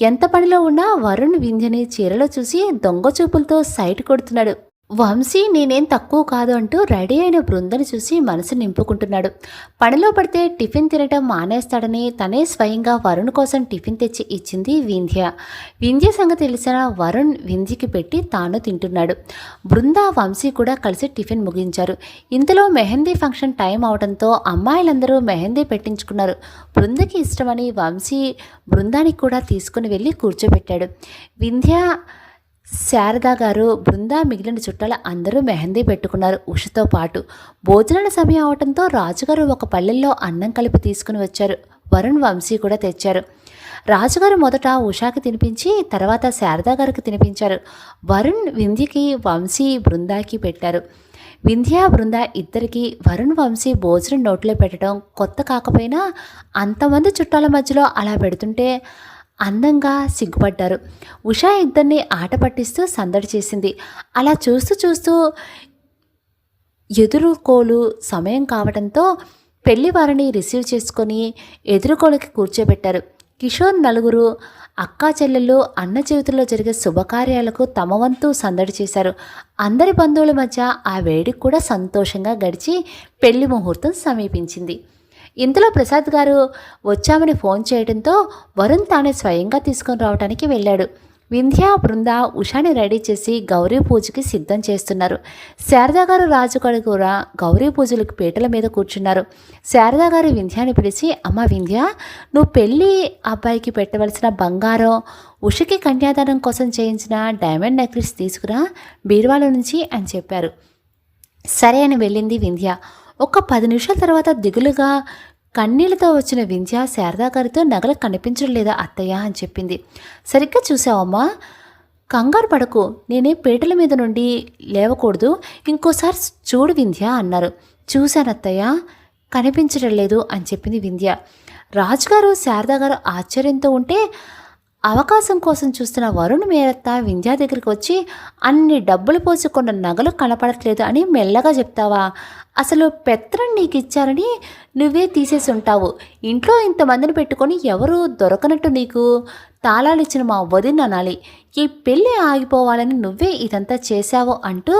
A: ఎంత పనిలో ఉన్నా వరుణ్ వింధ్యని చీరలో చూసి దొంగ చూపులతో సైట్ కొడుతున్నాడు. వంశీ నేనేం తక్కువ కాదు అంటూ రెడీ అయిన బృందని చూసి మనసు నింపుకుంటున్నాడు. పనిలో పడితే టిఫిన్ తినటం మానేస్తాడని తనే స్వయంగా వరుణ్ కోసం టిఫిన్ తెచ్చి ఇచ్చింది వింధ్య. వింధ్య సంగతి తెలిసిన వరుణ్ వింధ్యకి పెట్టి తాను తింటున్నాడు. బృంద వంశీ కూడా కలిసి టిఫిన్ ముగించారు. ఇంతలో మెహందీ ఫంక్షన్ టైం అవడంతో అమ్మాయిలందరూ మెహందీ పెట్టించుకున్నారు. బృందకి ఇష్టమని వంశీ బృందానికి కూడా తీసుకుని వెళ్ళి కూర్చోబెట్టాడు. వింధ్య శారద గారు, బృందా, మిగిలిన చుట్టాలు అందరూ మెహందీ పెట్టుకున్నారు ఉషతో పాటు. భోజనాల సమయం అవటంతో రాజుగారు ఒక పళ్ళెల్లో అన్నం కలిపి తీసుకుని వచ్చారు. వరుణ్, వంశీ కూడా తెచ్చారు. రాజుగారు మొదట ఉషాకి తినిపించి తర్వాత శారద గారికి తినిపించారు. వరుణ్, వింధ్యకి, వంశీ, బృందాకి పెట్టారు. వింధ్య, బృంద ఇద్దరికి వరుణ్, వంశీ భోజనం నోట్లో పెట్టడం కొత్త కాకపోయినా అంతమంది చుట్టాల మధ్యలో అలా పెడుతుంటే అందంగా సిగ్గుపడ్డారు. ఉషా ఇద్దరిని ఆట పట్టిస్తూ సందడి చేసింది. అలా చూస్తూ చూస్తూ ఎదురుకోలు సమయం కావడంతో పెళ్లివారిని రిసీవ్ చేసుకొని ఎదురుకోలుకి కూర్చోబెట్టారు. కిషోర్ నలుగురు అక్కా చెల్లెళ్ళు అన్న జీవితంలో జరిగే శుభకార్యాలకు తమ వంతు సందడి చేశారు. అందరి బంధువుల మధ్య ఆ వేడికి కూడా సంతోషంగా గడిచి పెళ్లి ముహూర్తం సమీపించింది. ఇంతలో ప్రసాద్ గారు వచ్చామని ఫోన్ చేయడంతో వరుణ్ తానే స్వయంగా తీసుకొని రావడానికి వెళ్ళాడు. వింధ్య, బృంద ఉషాని రెడీ చేసి గౌరీ పూజకి సిద్ధం చేస్తున్నారు. శారదా గారు, రాజుగారు కూడా గౌరీ పూజలకు పీటల మీద కూర్చున్నారు. శారదా గారు వింధ్యాని పిలిచి, అమ్మ వింధ్య, నువ్వు పెళ్ళి అబ్బాయికి పెట్టవలసిన బంగారం, ఉషకి కన్యాదానం కోసం చేయించిన డైమండ్ నెక్లెస్ తీసుకురా బీరువాల నుంచి అని చెప్పారు. సరే అని వెళ్ళింది వింధ్య. ఒక 10 నిమిషాల తర్వాత దిగులుగా కన్నీళ్లతో వచ్చిన వింధ్య శారదా గారితో నగలు కనిపించడం లేదా అత్తయ్య అని చెప్పింది. సరిగ్గా చూసావమ్మా, కంగారు పడకు, నేనే పీటల మీద నుండి లేవకూడదు, ఇంకోసారి చూడు వింధ్య అన్నారు. చూశాను అత్తయ్య, కనిపించడం లేదు అని చెప్పింది వింధ్య. రాజుగారు, శారదా గారు ఆశ్చర్యంతో ఉంటే అవకాశం కోసం చూస్తున్న వరుణ్ మేరత్త వింధ్య దగ్గరికి వచ్చి, అన్ని డబ్బులు పోసి కొన్న నగలు కనపడట్లేదు అని మెల్లగా చెప్తావా? అసలు పెత్తనం నీకు ఇచ్చారని నువ్వే తీసేసి ఉంటావు. ఇంట్లో ఇంతమందిని పెట్టుకొని ఎవరు దొరకనట్టు నీకు తాళాలు ఇచ్చిన మా వదిన అనాలి. ఈ పెళ్ళి ఆగిపోవాలని నువ్వే ఇదంతా చేశావు అంటూ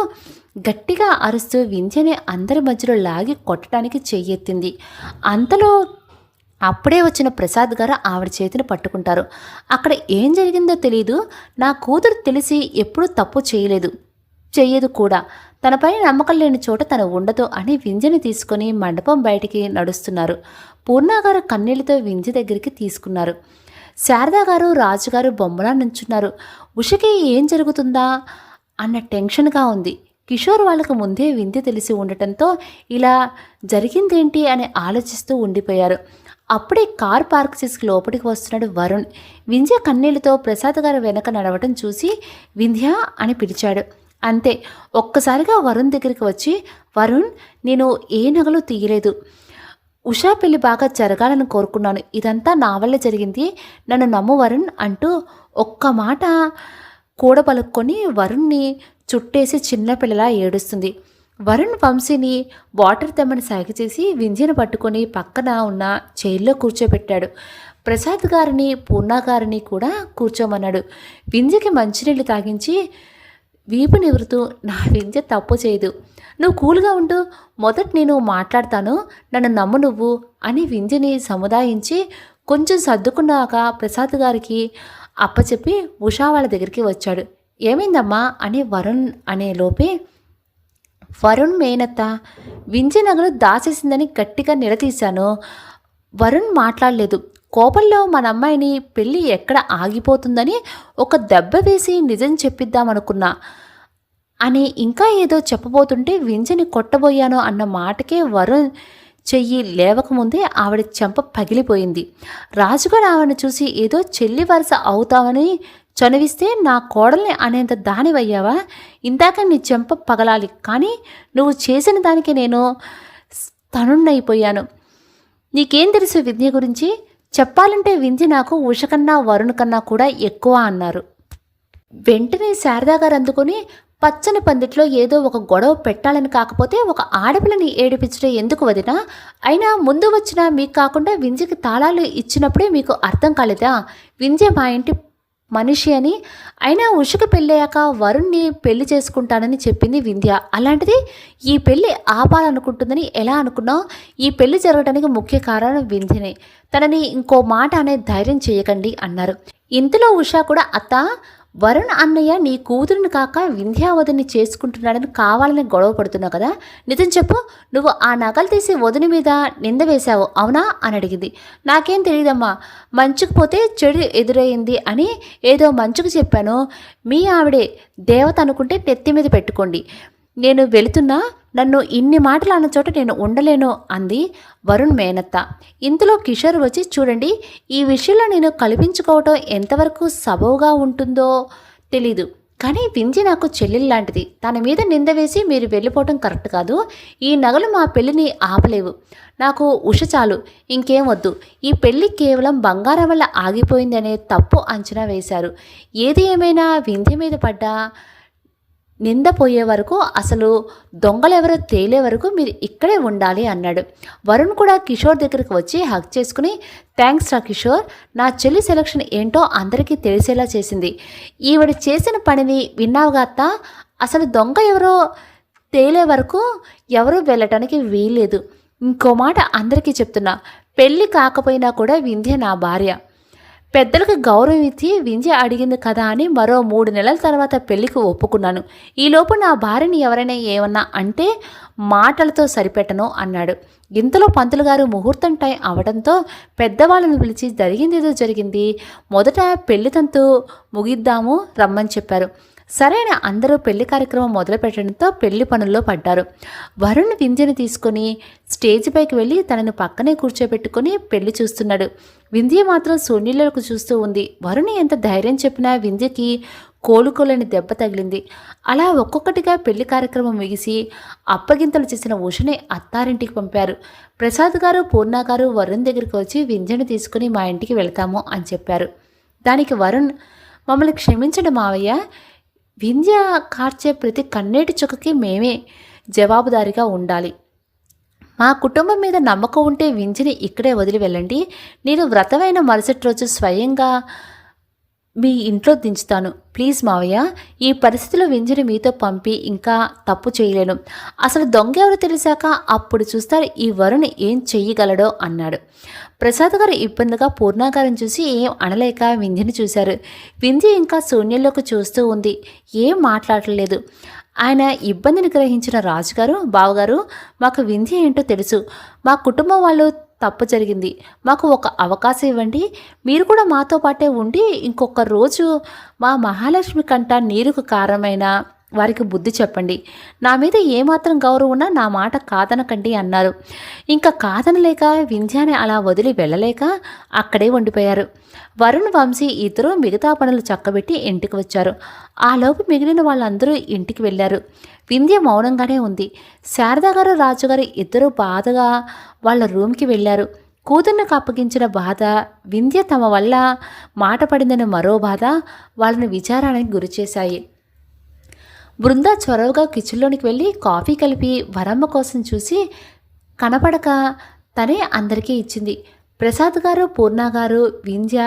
A: గట్టిగా అరుస్తూ వింధ్యని అందరి మధ్యలో లాగి కొట్టడానికి చెయ్యెత్తింది. అంతలో అప్పుడే వచ్చిన ప్రసాద్ గారు ఆవిడ చేతిని పట్టుకుంటారు. అక్కడ ఏం జరిగిందో తెలీదు, నా కూతురు తెలిసి ఎప్పుడూ తప్పు చెయ్యదు కూడా, తనపై నమ్మకం లేని చోట తను ఉండదు అని వింధ్యని తీసుకొని మండపం బయటికి నడుస్తున్నారు. పూర్ణగారు కన్నీళ్లతో వింధ్య దగ్గరికి తీసుకున్నారు. శారదా గారు, రాజుగారు బొమ్మలా నుంచున్నారు. ఉషకి ఏం జరుగుతుందా అన్న టెన్షన్గా ఉంది. కిషోర్ వాళ్ళకు ముందే వింధ్య తెలిసి ఉండటంతో ఇలా జరిగిందేంటి అని ఆలోచిస్తూ ఉండిపోయారు. అప్పుడే కార్ పార్క్ చేసి లోపలికి వస్తున్నాడు వరుణ్. వింధ్య కన్నీళ్లతో ప్రసాద్ గారు వెనక నడవటం చూసి వింధ్య అని పిలిచాడు. అంతే, ఒక్కసారిగా వరుణ్ దగ్గరికి వచ్చి, వరుణ్, నేను ఏ నగలు తీయలేదు, ఉషా పెళ్లి బాగా జరగాలని కోరుకున్నాను, ఇదంతా నా వల్ల జరిగింది, నన్ను నమ్ము వరుణ్ అంటూ ఒక్క మాట కూడబలుక్కొని వరుణ్ణి చుట్టేసి చిన్నపిల్లలా ఏడుస్తుంది. వరుణ్ వంశీని వాటర్ తెమ్మని సాగ చేసి వింధ్యను పట్టుకొని పక్కన ఉన్న చైర్లో కూర్చోబెట్టాడు. ప్రసాద్ గారిని, పూర్ణ గారిని కూడా కూర్చోమన్నాడు. వింధ్యకి మంచినీళ్ళు తాగించి వీపు నివృతూ, నా వింధ్య తప్పు చేయదు, నువ్వు కూల్గా ఉండు, మొదట నేను మాట్లాడతాను, నన్ను నమ్ము నువ్వు అని వింధ్యని సముదాయించి కొంచెం సర్దుకున్నాక ప్రసాద్ గారికి అప్పచెప్పి ఉషా వాళ్ళ దగ్గరికి వచ్చాడు. ఏమైందమ్మా అని వరుణ్ అనే లోపే వరుణ్ మేనత్త వింధ్య నగలు దాచేసిందని గట్టిగా నిలదీశాను. వరుణ్ మాట్లాడలేదు. కోపంలో మన అమ్మాయిని పెళ్ళి ఎక్కడ ఆగిపోతుందని ఒక దెబ్బ వేసి నిజం చెప్పిద్దామనుకున్నా అని ఇంకా ఏదో చెప్పబోతుంటే వింధ్యని కొట్టబోయాను అన్న మాటకే వరుణ్ చెయ్యి లేవకముందే ఆవిడ చెంప పగిలిపోయింది. రాజుగారు ఆవిడని చూసి ఏదో చెల్లి వరుస అవుతామని చనువిస్తే నా కోడల్ని అనేంత దానివయ్యావా? ఇందాక నీ చెంప పగలాలి, కానీ నువ్వు చేసిన దానికి నేను తనున్నైపోయాను. నీకేం తెలుసు విద్య గురించి? చెప్పాలంటే వింధ్య నాకు ఉష కన్నా వరుణ్ కన్నా కూడా ఎక్కువ అన్నారు. వెంటనే శారదా గారు అందుకొని, పచ్చని పందిట్లో ఏదో ఒక గొడవ పెట్టాలని కాకపోతే ఒక ఆడపిల్లని ఏడిపించడం ఎందుకు వదినా? అయినా ముందు వచ్చినా మీకు కాకుండా వింధ్యకి తాళాలు ఇచ్చినప్పుడే మీకు అర్థం కాలేదా? వింధ్య మా ఇంటి మనిషి అని. అయినా ఉషకు పెళ్ళయ్యాక వరుణ్ణి పెళ్లి చేసుకుంటానని చెప్పింది వింధ్య. అలాంటిది ఈ పెళ్ళి ఆపాలనుకుంటుందని ఎలా అనుకున్నావు? ఈ పెళ్లి జరగడానికి ముఖ్య కారణం వింధ్యనే. తనని ఇంకో మాట అనే ధైర్యం చేయకండి అన్నారు. ఇంతలో ఉషా కూడా, అత్త, వరుణ్ అన్నయ్య నీ కూతురిని కాక వింధ్యావతిని చేసుకుంటున్నాడని కావాలని గొడవ పడుతున్నావు కదా, నిజం చెప్పు. నువ్వు ఆ నగలు తీసి వదిన మీద నింద వేశావు అవునా అని అడిగింది. నాకేం తెలియదమ్మా, మంచుకు పోతే చెడు ఎదురయ్యింది అని ఏదో మంచుకు చెప్పాను. మీ ఆవిడే దేవత అనుకుంటే నెత్తి మీద పెట్టుకోండి. నేను వెళుతున్నా, నన్ను ఇన్ని మాటలు అన్న చోట నేను ఉండలేను అంది వరుణ్ మేనత్త. ఇంతలో కిషోర్ వచ్చి, చూడండి, ఈ విషయంలో నేను కల్పించుకోవటం ఎంతవరకు సబవుగా ఉంటుందో తెలీదు, కానీ వింధ్య నాకు చెల్లెల్లాంటిది. తన మీద నింద వేసి మీరు వెళ్ళిపోవటం కరెక్ట్ కాదు. ఈ నగలు మా పెళ్ళిని ఆపలేవు. నాకు ఉష చాలు, ఇంకేం వద్దు. ఈ పెళ్ళి కేవలం బంగారం వల్ల ఆగిపోయింది అనే తప్పు అంచనా వేశారు. ఏది ఏమైనా వింధ్య మీద పడ్డా నిందపోయే వరకు, అసలు దొంగలెవరో తేలే వరకు మీరు ఇక్కడే ఉండాలి అన్నాడు. వరుణ్ కూడా కిషోర్ దగ్గరికి వచ్చి హగ్ చేసుకుని, థ్యాంక్స్ రా కిషోర్, నా చెల్లి సెలక్షన్ ఏంటో అందరికీ తెలిసేలా చేసింది. ఈవిడ చేసిన పనిని విన్నావుగా అత్త. అసలు దొంగ ఎవరో తేలే వరకు ఎవరూ వెళ్ళటానికి వీల్లేదు. ఇంకో మాట అందరికీ చెప్తున్నా, పెళ్ళి కాకపోయినా కూడా వింధ్య నా భార్య. పెద్దలకు గౌరవం ఇచ్చి వింధ్య అడిగింది కదా అని మరో 3 నెలల తర్వాత పెళ్లికి ఒప్పుకున్నాను. ఈలోపు నా భార్యని ఎవరైనా ఏమన్నా అంటే మాటలతో సరిపెట్టను అన్నాడు. ఇంతలో పంతులు గారు ముహూర్తం టైం అవడంతో పెద్దవాళ్ళని పిలిచి జరిగిందేదో జరిగింది, మొదట పెళ్లి తంతు ముగిద్దాము రమ్మని చెప్పారు. సరైన అందరూ పెళ్లి కార్యక్రమం మొదలు పెట్టడంతో పెళ్లి పనుల్లో పడ్డారు. వరుణ్ వింధ్యను తీసుకొని స్టేజ్ పైకి వెళ్ళి తనను పక్కనే కూర్చోబెట్టుకొని పెళ్లి చూస్తున్నాడు. వింధ్య మాత్రం సోనీలకు చూస్తూ ఉంది. వరుణ్ ఎంత ధైర్యం చెప్పినా వింధ్యకి కోలుకోలేని దెబ్బ తగిలింది. అలా ఒక్కొక్కటిగా పెళ్లి కార్యక్రమం ముగిసి అప్పగింతలు చేసిన ఉషని అత్తారింటికి పంపారు. ప్రసాద్ గారు పూర్ణ గారు వరుణ్ దగ్గరికి వచ్చి వింధ్యను తీసుకుని మా ఇంటికి వెళ్తాము అని చెప్పారు. దానికి వరుణ్, మమ్మల్ని క్షమించండి మావయ్య, వింధ్య కార్చే ప్రతి కన్నీటి చుక్కకి మేమే జవాబుదారీగా ఉండాలి. మా కుటుంబం మీద నమ్మకం ఉంటే వింధ్యని ఇక్కడే వదిలి వెళ్ళండి. నేను వ్రతమైన మరుసటి రోజు స్వయంగా మీ ఇంట్లో దించుతాను. ప్లీజ్ మావయ్య, ఈ పరిస్థితిలో వింధ్యని మీతో పంపి ఇంకా తప్పు చేయలేను. అసలు దొంగ ఎవరు తెలిసాక అప్పుడు చూస్తారు ఈ వరుణ్ ఏం చెయ్యగలడో అన్నాడు. ప్రసాద్ గారు ఇబ్బందిగా పూర్ణాగారం చూసి ఏం అనలేక వింధ్యని చూశారు. వింధ్య ఇంకా శూన్యంలోకి చూస్తూ ఉంది, ఏం మాట్లాడలేదు. ఆయన ఇబ్బందిని గ్రహించిన రాజుగారు, బావగారు, మాకు వింధ్య ఏంటో తెలుసు. మా కుటుంబం వాళ్ళు తప్పు జరిగింది, మాకు ఒక అవకాశం ఇవ్వండి. మీరు కూడా మాతో పాటే ఉండి ఇంకొక రోజు మా మహాలక్ష్మి కంట నీరుకు కారణమైన వారికి బుద్ధి చెప్పండి. నా మీద ఏమాత్రం గౌరవం ఉన్నా నా మాట కాదనకండి అన్నారు. ఇంకా కాదనలేక వింధ్యాని అలా వదిలి వెళ్ళలేక అక్కడే ఉండిపోయారు. వరుణ్, వంశీ ఇద్దరూ మిగతా పనులు చక్కబెట్టి ఇంటికి వచ్చారు. ఆలోపు మిగిలిన వాళ్ళందరూ ఇంటికి వెళ్ళారు. వింధ్య మౌనంగానే ఉంది. శారదా గారు, రాజుగారు ఇద్దరూ బాధగా వాళ్ళ రూమ్కి వెళ్ళారు. కూతుర్నికి అప్పగించిన బాధ, వింధ్య తమ వల్ల మాట పడిందని మరో బాధ వాళ్ళని విచారానికి గురిచేశాయి. బృంద చొరవగా కిచెన్లోనికి వెళ్ళి కాఫీ కలిపి వరమ్మ కోసం చూసి కనపడక తనే అందరికీ ఇచ్చింది. ప్రసాద్ గారు, పూర్ణ గారు, వింధ్య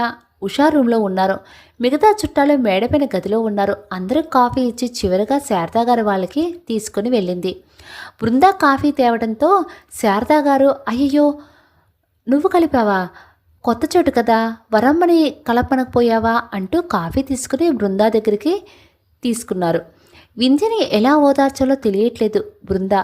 A: ఉషా రూమ్లో ఉన్నారు. మిగతా చుట్టాలు మేడపైన గదిలో ఉన్నారు. అందరూ కాఫీ ఇచ్చి చివరిగా శారదా గారు వాళ్ళకి తీసుకుని వెళ్ళింది. బృంద కాఫీ తేవడంతో శారదా గారు, అయ్యయ్యో నువ్వు కలిపావా, కొత్త చోటు కదా, వరమ్మని కలపనకపోయావా అంటూ కాఫీ తీసుకుని బృందా దగ్గరికి తీసుకున్నారు. వింధ్యని ఎలా ఓదార్చాలో తెలియట్లేదు బృంద.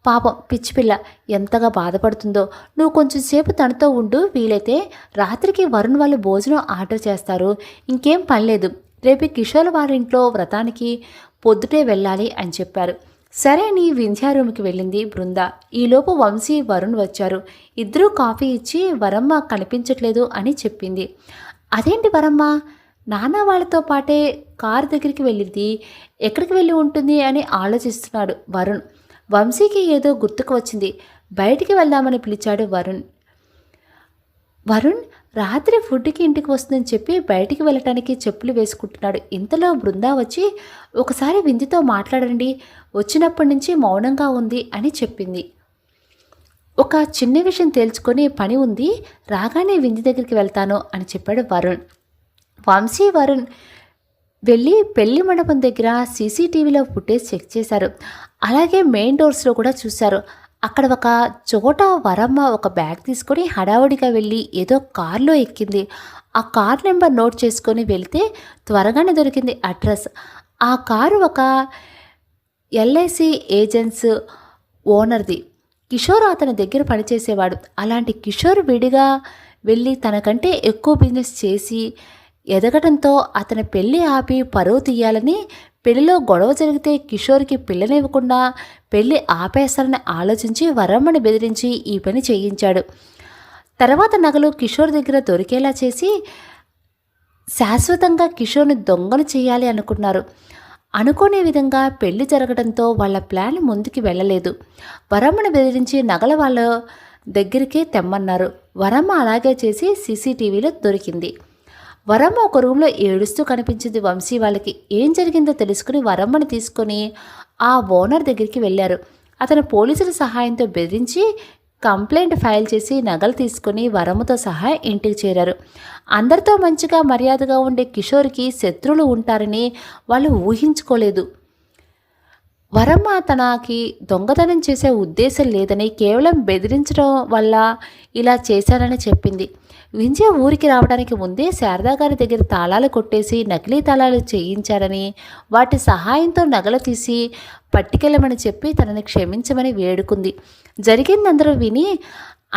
A: పాపం పిచ్చిపిల్ల ఎంతగా బాధపడుతుందో. నువ్వు కొంచెం సేపు తనతో ఉండు, వీలైతే రాత్రికి వరుణ్ వాళ్ళు భోజనం ఆర్డర్ చేస్తారు. ఇంకేం పనిలేదు, రేపు కిషోర్ వారింట్లో వ్రతానికి పొద్దుటే వెళ్ళాలి అని చెప్పారు. సరే అని వింధ్యా రూమ్కి వెళ్ళింది బృంద. ఈలోపు వంశీ, వరుణ్ వచ్చారు. ఇద్దరూ కాఫీ ఇచ్చి వరమ్మ కనిపించట్లేదు అని చెప్పింది. అదేంటి వరమ్మ, నాన్న వాళ్ళతో పాటే కారు దగ్గరికి వెళ్ళింది, ఎక్కడికి వెళ్ళి ఉంటుంది అని ఆలోచిస్తున్నాడు వరుణ్. వంశీకి ఏదో గుర్తుకు వచ్చింది. బయటికి వెళ్దామని పిలిచాడు వరుణ్. రాత్రి ఫుడ్కి ఇంటికి వస్తుందని చెప్పి బయటికి వెళ్ళటానికి చెప్పులు వేసుకుంటున్నాడు. ఇంతలో బృందా వచ్చి, ఒకసారి వింధ్యతో మాట్లాడండి, వచ్చినప్పటి నుంచి మౌనంగా ఉంది అని చెప్పింది. ఒక చిన్న విషయం తేల్చుకొని పని ఉంది, రాగానే వింధ్య దగ్గరికి వెళ్తాను అని చెప్పాడు వరుణ్. వంశీ, వరుణ్ వెళ్ళి పెళ్లి మండపం దగ్గర సీసీటీవీలో ఫుటేజ్ చెక్ చేశారు. అలాగే మెయిన్ డోర్స్లో కూడా చూశారు. అక్కడ ఒక చోట వరమ్మ ఒక బ్యాగ్ తీసుకొని హడావుడిగా వెళ్ళి ఏదో కారులో ఎక్కింది. ఆ కార్ నెంబర్ నోట్ చేసుకొని వెళ్తే త్వరగానే దొరికింది అడ్రస్. ఆ కారు ఒక ఎల్ఐసి ఏజెన్సీ ఓనర్ది. కిషోర్ అతని దగ్గర పనిచేసేవాడు. అలాంటి కిషోర్ విడిగా వెళ్ళి తనకంటే ఎక్కువ బిజినెస్ చేసి ఎదగడంతో అతని పెళ్లి ఆపి పరువు తీయాలని, పెళ్లిలో గొడవ జరిగితే కిషోర్కి పిల్లనివ్వకుండా పెళ్లి ఆపేస్తారని ఆలోచించి వరమ్మని బెదిరించి ఈ పని చేయించాడు. తర్వాత నగలు కిషోర్ దగ్గర దొరికేలా చేసి శాశ్వతంగా కిషోర్ని దొంగను చేయాలి అనుకున్నారు. అనుకోని విధంగా పెళ్లి జరగడంతో వాళ్ళ ప్లాన్ ముందుకు వెళ్ళలేదు. వరమ్మని బెదిరించి నగల వాళ్ళ దగ్గరికి తెమ్మన్నారు. వరమ్మ అలాగే చేసి సీసీటీవీలో దొరికింది. వరమ్మ ఒక రూమ్లో ఏడుస్తూ కనిపించింది వంశీ వాళ్ళకి. ఏం జరిగిందో తెలుసుకుని వరమ్మని తీసుకొని ఆ ఓనర్ దగ్గరికి వెళ్ళారు. అతను పోలీసుల సహాయంతో బెదిరించి కంప్లైంట్ ఫైల్ చేసి నగలు తీసుకుని వరమ్మతో సహా ఇంటికి చేరారు. అందరితో మంచిగా మర్యాదగా ఉండే కిషోర్కి శత్రువులు ఉంటారని వాళ్ళు ఊహించుకోలేదు. వరమ్మ తనకి దొంగతనం చేసే ఉద్దేశం లేదని, కేవలం బెదిరించడం వల్ల ఇలా చేశానని చెప్పింది. వింజయ ఊరికి రావడానికి ముందే శారదా గారి దగ్గర తాళాలు కొట్టేసి నకిలీ తాళాలు చేయించారని, వాటి సహాయంతో నగలు తీసి పట్టుకెళ్ళమని చెప్పి తనని క్షమించమని వేడుకుంది. జరిగిందందరూ విని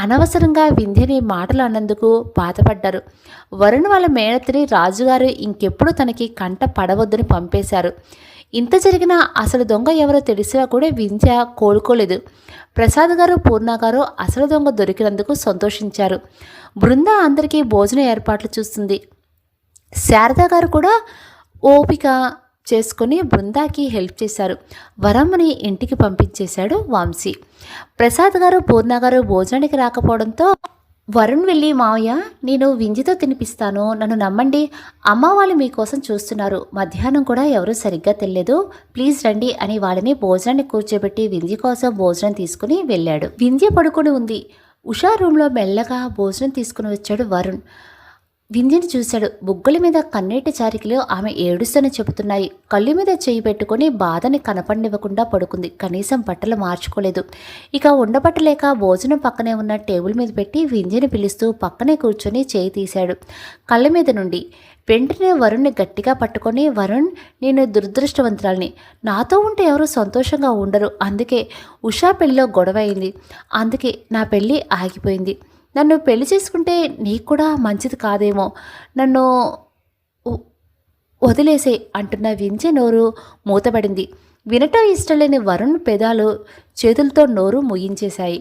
A: అనవసరంగా వింధ్యని మాటలు అన్నందుకు బాధపడ్డారు. వరుణ్ వాళ్ళ మేనత్తిని రాజుగారు ఇంకెప్పుడు తనకి కంట పడవద్దని పంపేశారు. ఇంత జరిగినా అసలు దొంగ ఎవరో తెలిసినా కూడా వింధ్య కోలుకోలేదు. ప్రసాద్ గారు, పూర్ణ గారు అసలు దొంగ దొరికినందుకు సంతోషించారు. బృంద అందరికీ భోజన ఏర్పాట్లు చూస్తుంది. శారదా గారు కూడా ఓపిక చేసుకుని బృందాకి హెల్ప్ చేశారు. వరమ్మని ఇంటికి పంపించేశాడు వంశీ. ప్రసాద్ గారు, పూర్ణ గారు భోజనానికి రాకపోవడంతో వరుణ్ వెళ్ళి, మావయ్య నేను వింజితో తినిపిస్తాను, నన్ను నమ్మండి, అమ్మ వాళ్ళు మీకోసం చూస్తున్నారు, మధ్యాహ్నం కూడా ఎవరూ సరిగ్గా తెలియదు, ప్లీజ్ రండి అని వాళ్ళని భోజనాన్ని కూర్చోబెట్టి వింధ్య కోసం భోజనం తీసుకుని వెళ్ళాడు. వింధ్య పడుకొని ఉంది. ఉషా రూమ్లో మెల్లగా భోజనం తీసుకుని వచ్చాడు వరుణ్. వింధ్యని చూశాడు. బుగ్గల మీద కన్నీటి చారికలు ఆమె ఏడుస్తూనే చెబుతున్నాయి. కళ్ళు మీద చేయి పెట్టుకుని బాధని కనపడివ్వకుండా పడుకుంది. కనీసం బట్టలు మార్చుకోలేదు. ఇక ఉండబట్టలేక భోజనం పక్కనే ఉన్న టేబుల్ మీద పెట్టి వింధ్యని పిలుస్తూ పక్కనే కూర్చొని చేయి తీశాడు కళ్ళ మీద నుండి. వెంటనే వరుణ్ని గట్టిగా పట్టుకొని, వరుణ్ నేను దురదృష్టవంతురాల్ని, నాతో ఉంటే ఎవరు సంతోషంగా ఉండరు, అందుకే ఉషా పెళ్ళిలో గొడవ అయింది, అందుకే నా పెళ్ళి ఆగిపోయింది, నన్ను పెళ్లి చేసుకుంటే నీకు కూడా మంచిది కాదేమో, నన్ను వదిలేసే అంటున్న వింజ నోరు మూతబడింది. వినటం ఇష్టం లేని వరుణ్ పెదాలు చేతులతో నోరు ముయించేశాయి.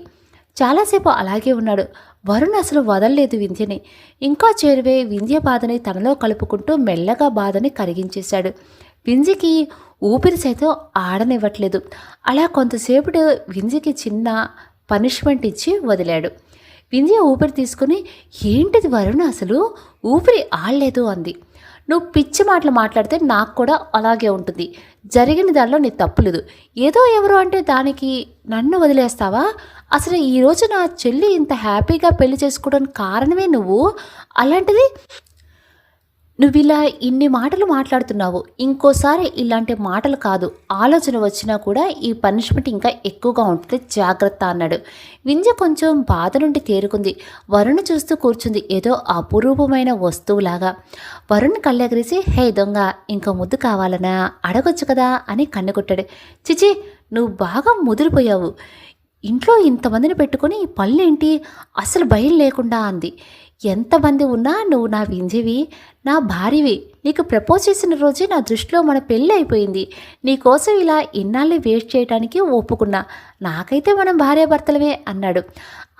A: చాలాసేపు అలాగే ఉన్నాడు. వరుణ్ అసలు వదలలేదు వింధ్యని. ఇంకా చేరువే వింధ్య బాధని తనలో కలుపుకుంటూ మెల్లగా బాధని కరిగించేశాడు. వింధ్యకి ఊపిరి సైతం ఆడనివ్వట్లేదు. అలా కొంతసేపు వింధ్యకి చిన్న పనిష్మెంట్ ఇచ్చి వదిలాడు. వింధ్య ఊపిరి తీసుకుని, ఏంటిది వరుణ్ అసలు ఊపిరి ఆడలేదు అంది. నువ్వు పిచ్చి మాటలు మాట్లాడితే నాకు కూడా అలాగే ఉంటుంది. జరిగిన దానిలో నీ తప్పులేదు. ఏదో ఎవరు అంటే దానికి నన్ను వదిలేస్తావా? అసలు ఈరోజు నా చెల్లి ఇంత హ్యాపీగా పెళ్లి చేసుకోవడానికి కారణమే నువ్వు. అలాంటిది నువ్వు ఇలా ఇన్ని మాటలు మాట్లాడుతున్నావు. ఇంకోసారి ఇలాంటి మాటలు కాదు, ఆలోచన వచ్చినా కూడా ఈ పనిష్మెంట్ ఇంకా ఎక్కువగా ఉంటుంది, జాగ్రత్త అన్నాడు. వింజ కొంచెం బాధ నుండి తేరుకుంది. వరుణ్ చూస్తూ కూర్చుంది ఏదో అపురూపమైన వస్తువులాగా. వరుణ్ కళ్ళెగరేసి, హే దొంగ, ఇంకో ముద్దు కావాలనా, అడగొచ్చు కదా అని కన్నుకొట్టాడు. చిచి, నువ్వు బాగా ముదిరిపోయావు, ఇంట్లో ఇంతమందిని పెట్టుకొని పళ్ళేంటి, అసలు భయం లేకుండా అంది. ఎంతమంది ఉన్నా నువ్వు నా వింజివి, నా భార్యవి. నీకు ప్రపోజ్ చేసిన రోజే నా దృష్టిలో మన పెళ్ళి అయిపోయింది. నీకోసం ఇలా ఇన్నాళ్ళు వెయిట్ చేయడానికి ఒప్పుకున్నా. నాకైతే మనం భార్యాభర్తలమే అన్నాడు.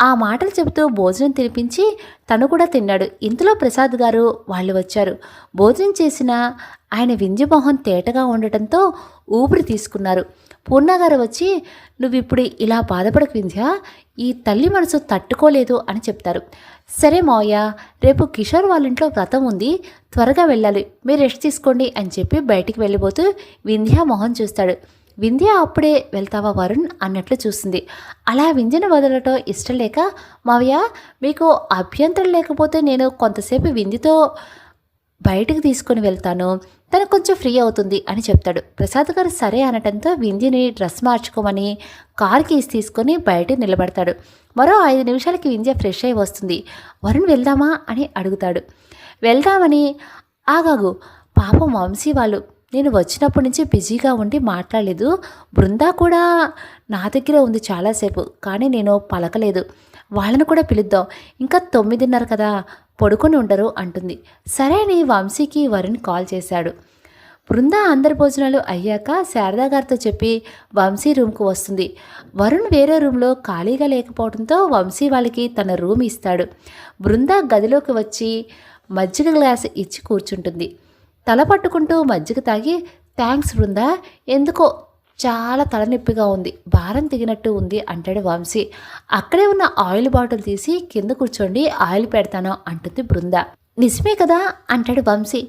A: ఆ మాటలు చెబుతూ భోజనం తినిపించి తను కూడా తిన్నాడు. ఇంతలో ప్రసాద్ గారు వాళ్ళు వచ్చారు. భోజనం చేసిన ఆయన వింజ మొహం తేటగా ఉండటంతో ఊపిరి తీసుకున్నారు. పూర్ణగారు వచ్చి, నువ్విప్పుడు ఇలా బాధపడకు వింధ్య, ఈ తల్లి మనసు తట్టుకోలేదు అని చెప్తారు. సరే మావయ్య, రేపు కిషోర్ వాళ్ళ ఇంట్లో వ్రతం ఉంది, త్వరగా వెళ్ళాలి, మీరు రెస్ట్ తీసుకోండి అని చెప్పి బయటికి వెళ్ళిపోతూ వింధ్య మొహం చూస్తాడు. వింధ్య అప్పుడే వెళ్తావా వరుణ్ అన్నట్లు చూస్తుంది. అలా వింధ్యను వదలటం ఇష్టం లేక, మావయ్య మీకు అభ్యంతరం లేకపోతే నేను కొంతసేపు వింధ్యతో బయటికి తీసుకొని వెళ్తాను, తను కొంచెం ఫ్రీ అవుతుంది అని చెప్తాడు. ప్రసాద్ గారు సరే అనటంతో వింధ్యని డ్రెస్ మార్చుకోమని కార్ కీస్ తీసుకొని బయట నిలబడతాడు. మరో 5 నిమిషాలకి వింధ్య ఫ్రెష్ అయి వస్తుంది. వరుణ్ వెళ్దామా అని అడుగుతాడు. వెళ్దామని ఆగాగు, పాపం వంశీ వాళ్ళు నేను వచ్చినప్పటి నుంచి బిజీగా ఉండి మాట్లాడలేదు. బృందా కూడా నా దగ్గర ఉంది చాలాసేపు, కానీ నేను పలకలేదు. వాళ్ళను కూడా పిలుద్దాం, ఇంకా 9:30 కదా, పడుకొని ఉండరు అంటుంది. సరే అని వంశీకి వరుణ్ కాల్ చేశాడు. బృందా అందరి భోజనాలు అయ్యాక శారదా గారితో చెప్పి వంశీ రూమ్కు వస్తుంది. వరుణ్ వేరే రూమ్లో ఖాళీగా లేకపోవడంతో వంశీ వాళ్ళకి తన రూమ్ ఇస్తాడు. బృందా గదిలోకి వచ్చి మజ్జిగ గ్లాస్ ఇచ్చి కూర్చుంటుంది. తల పట్టుకుంటూ మజ్జిగ తాగి, థ్యాంక్స్ బృందా, ఎందుకో చాలా తలనొప్పిగా ఉంది, భారం దిగినట్టు ఉంది అంటాడు వంశీ. అక్కడే ఉన్న ఆయిల్ బాటిల్ తీసి కింద కూర్చోండి, ఆయిల్ పెడతాను అంటుంది బృంద. నిజమే కదా అంటాడు వంశీ.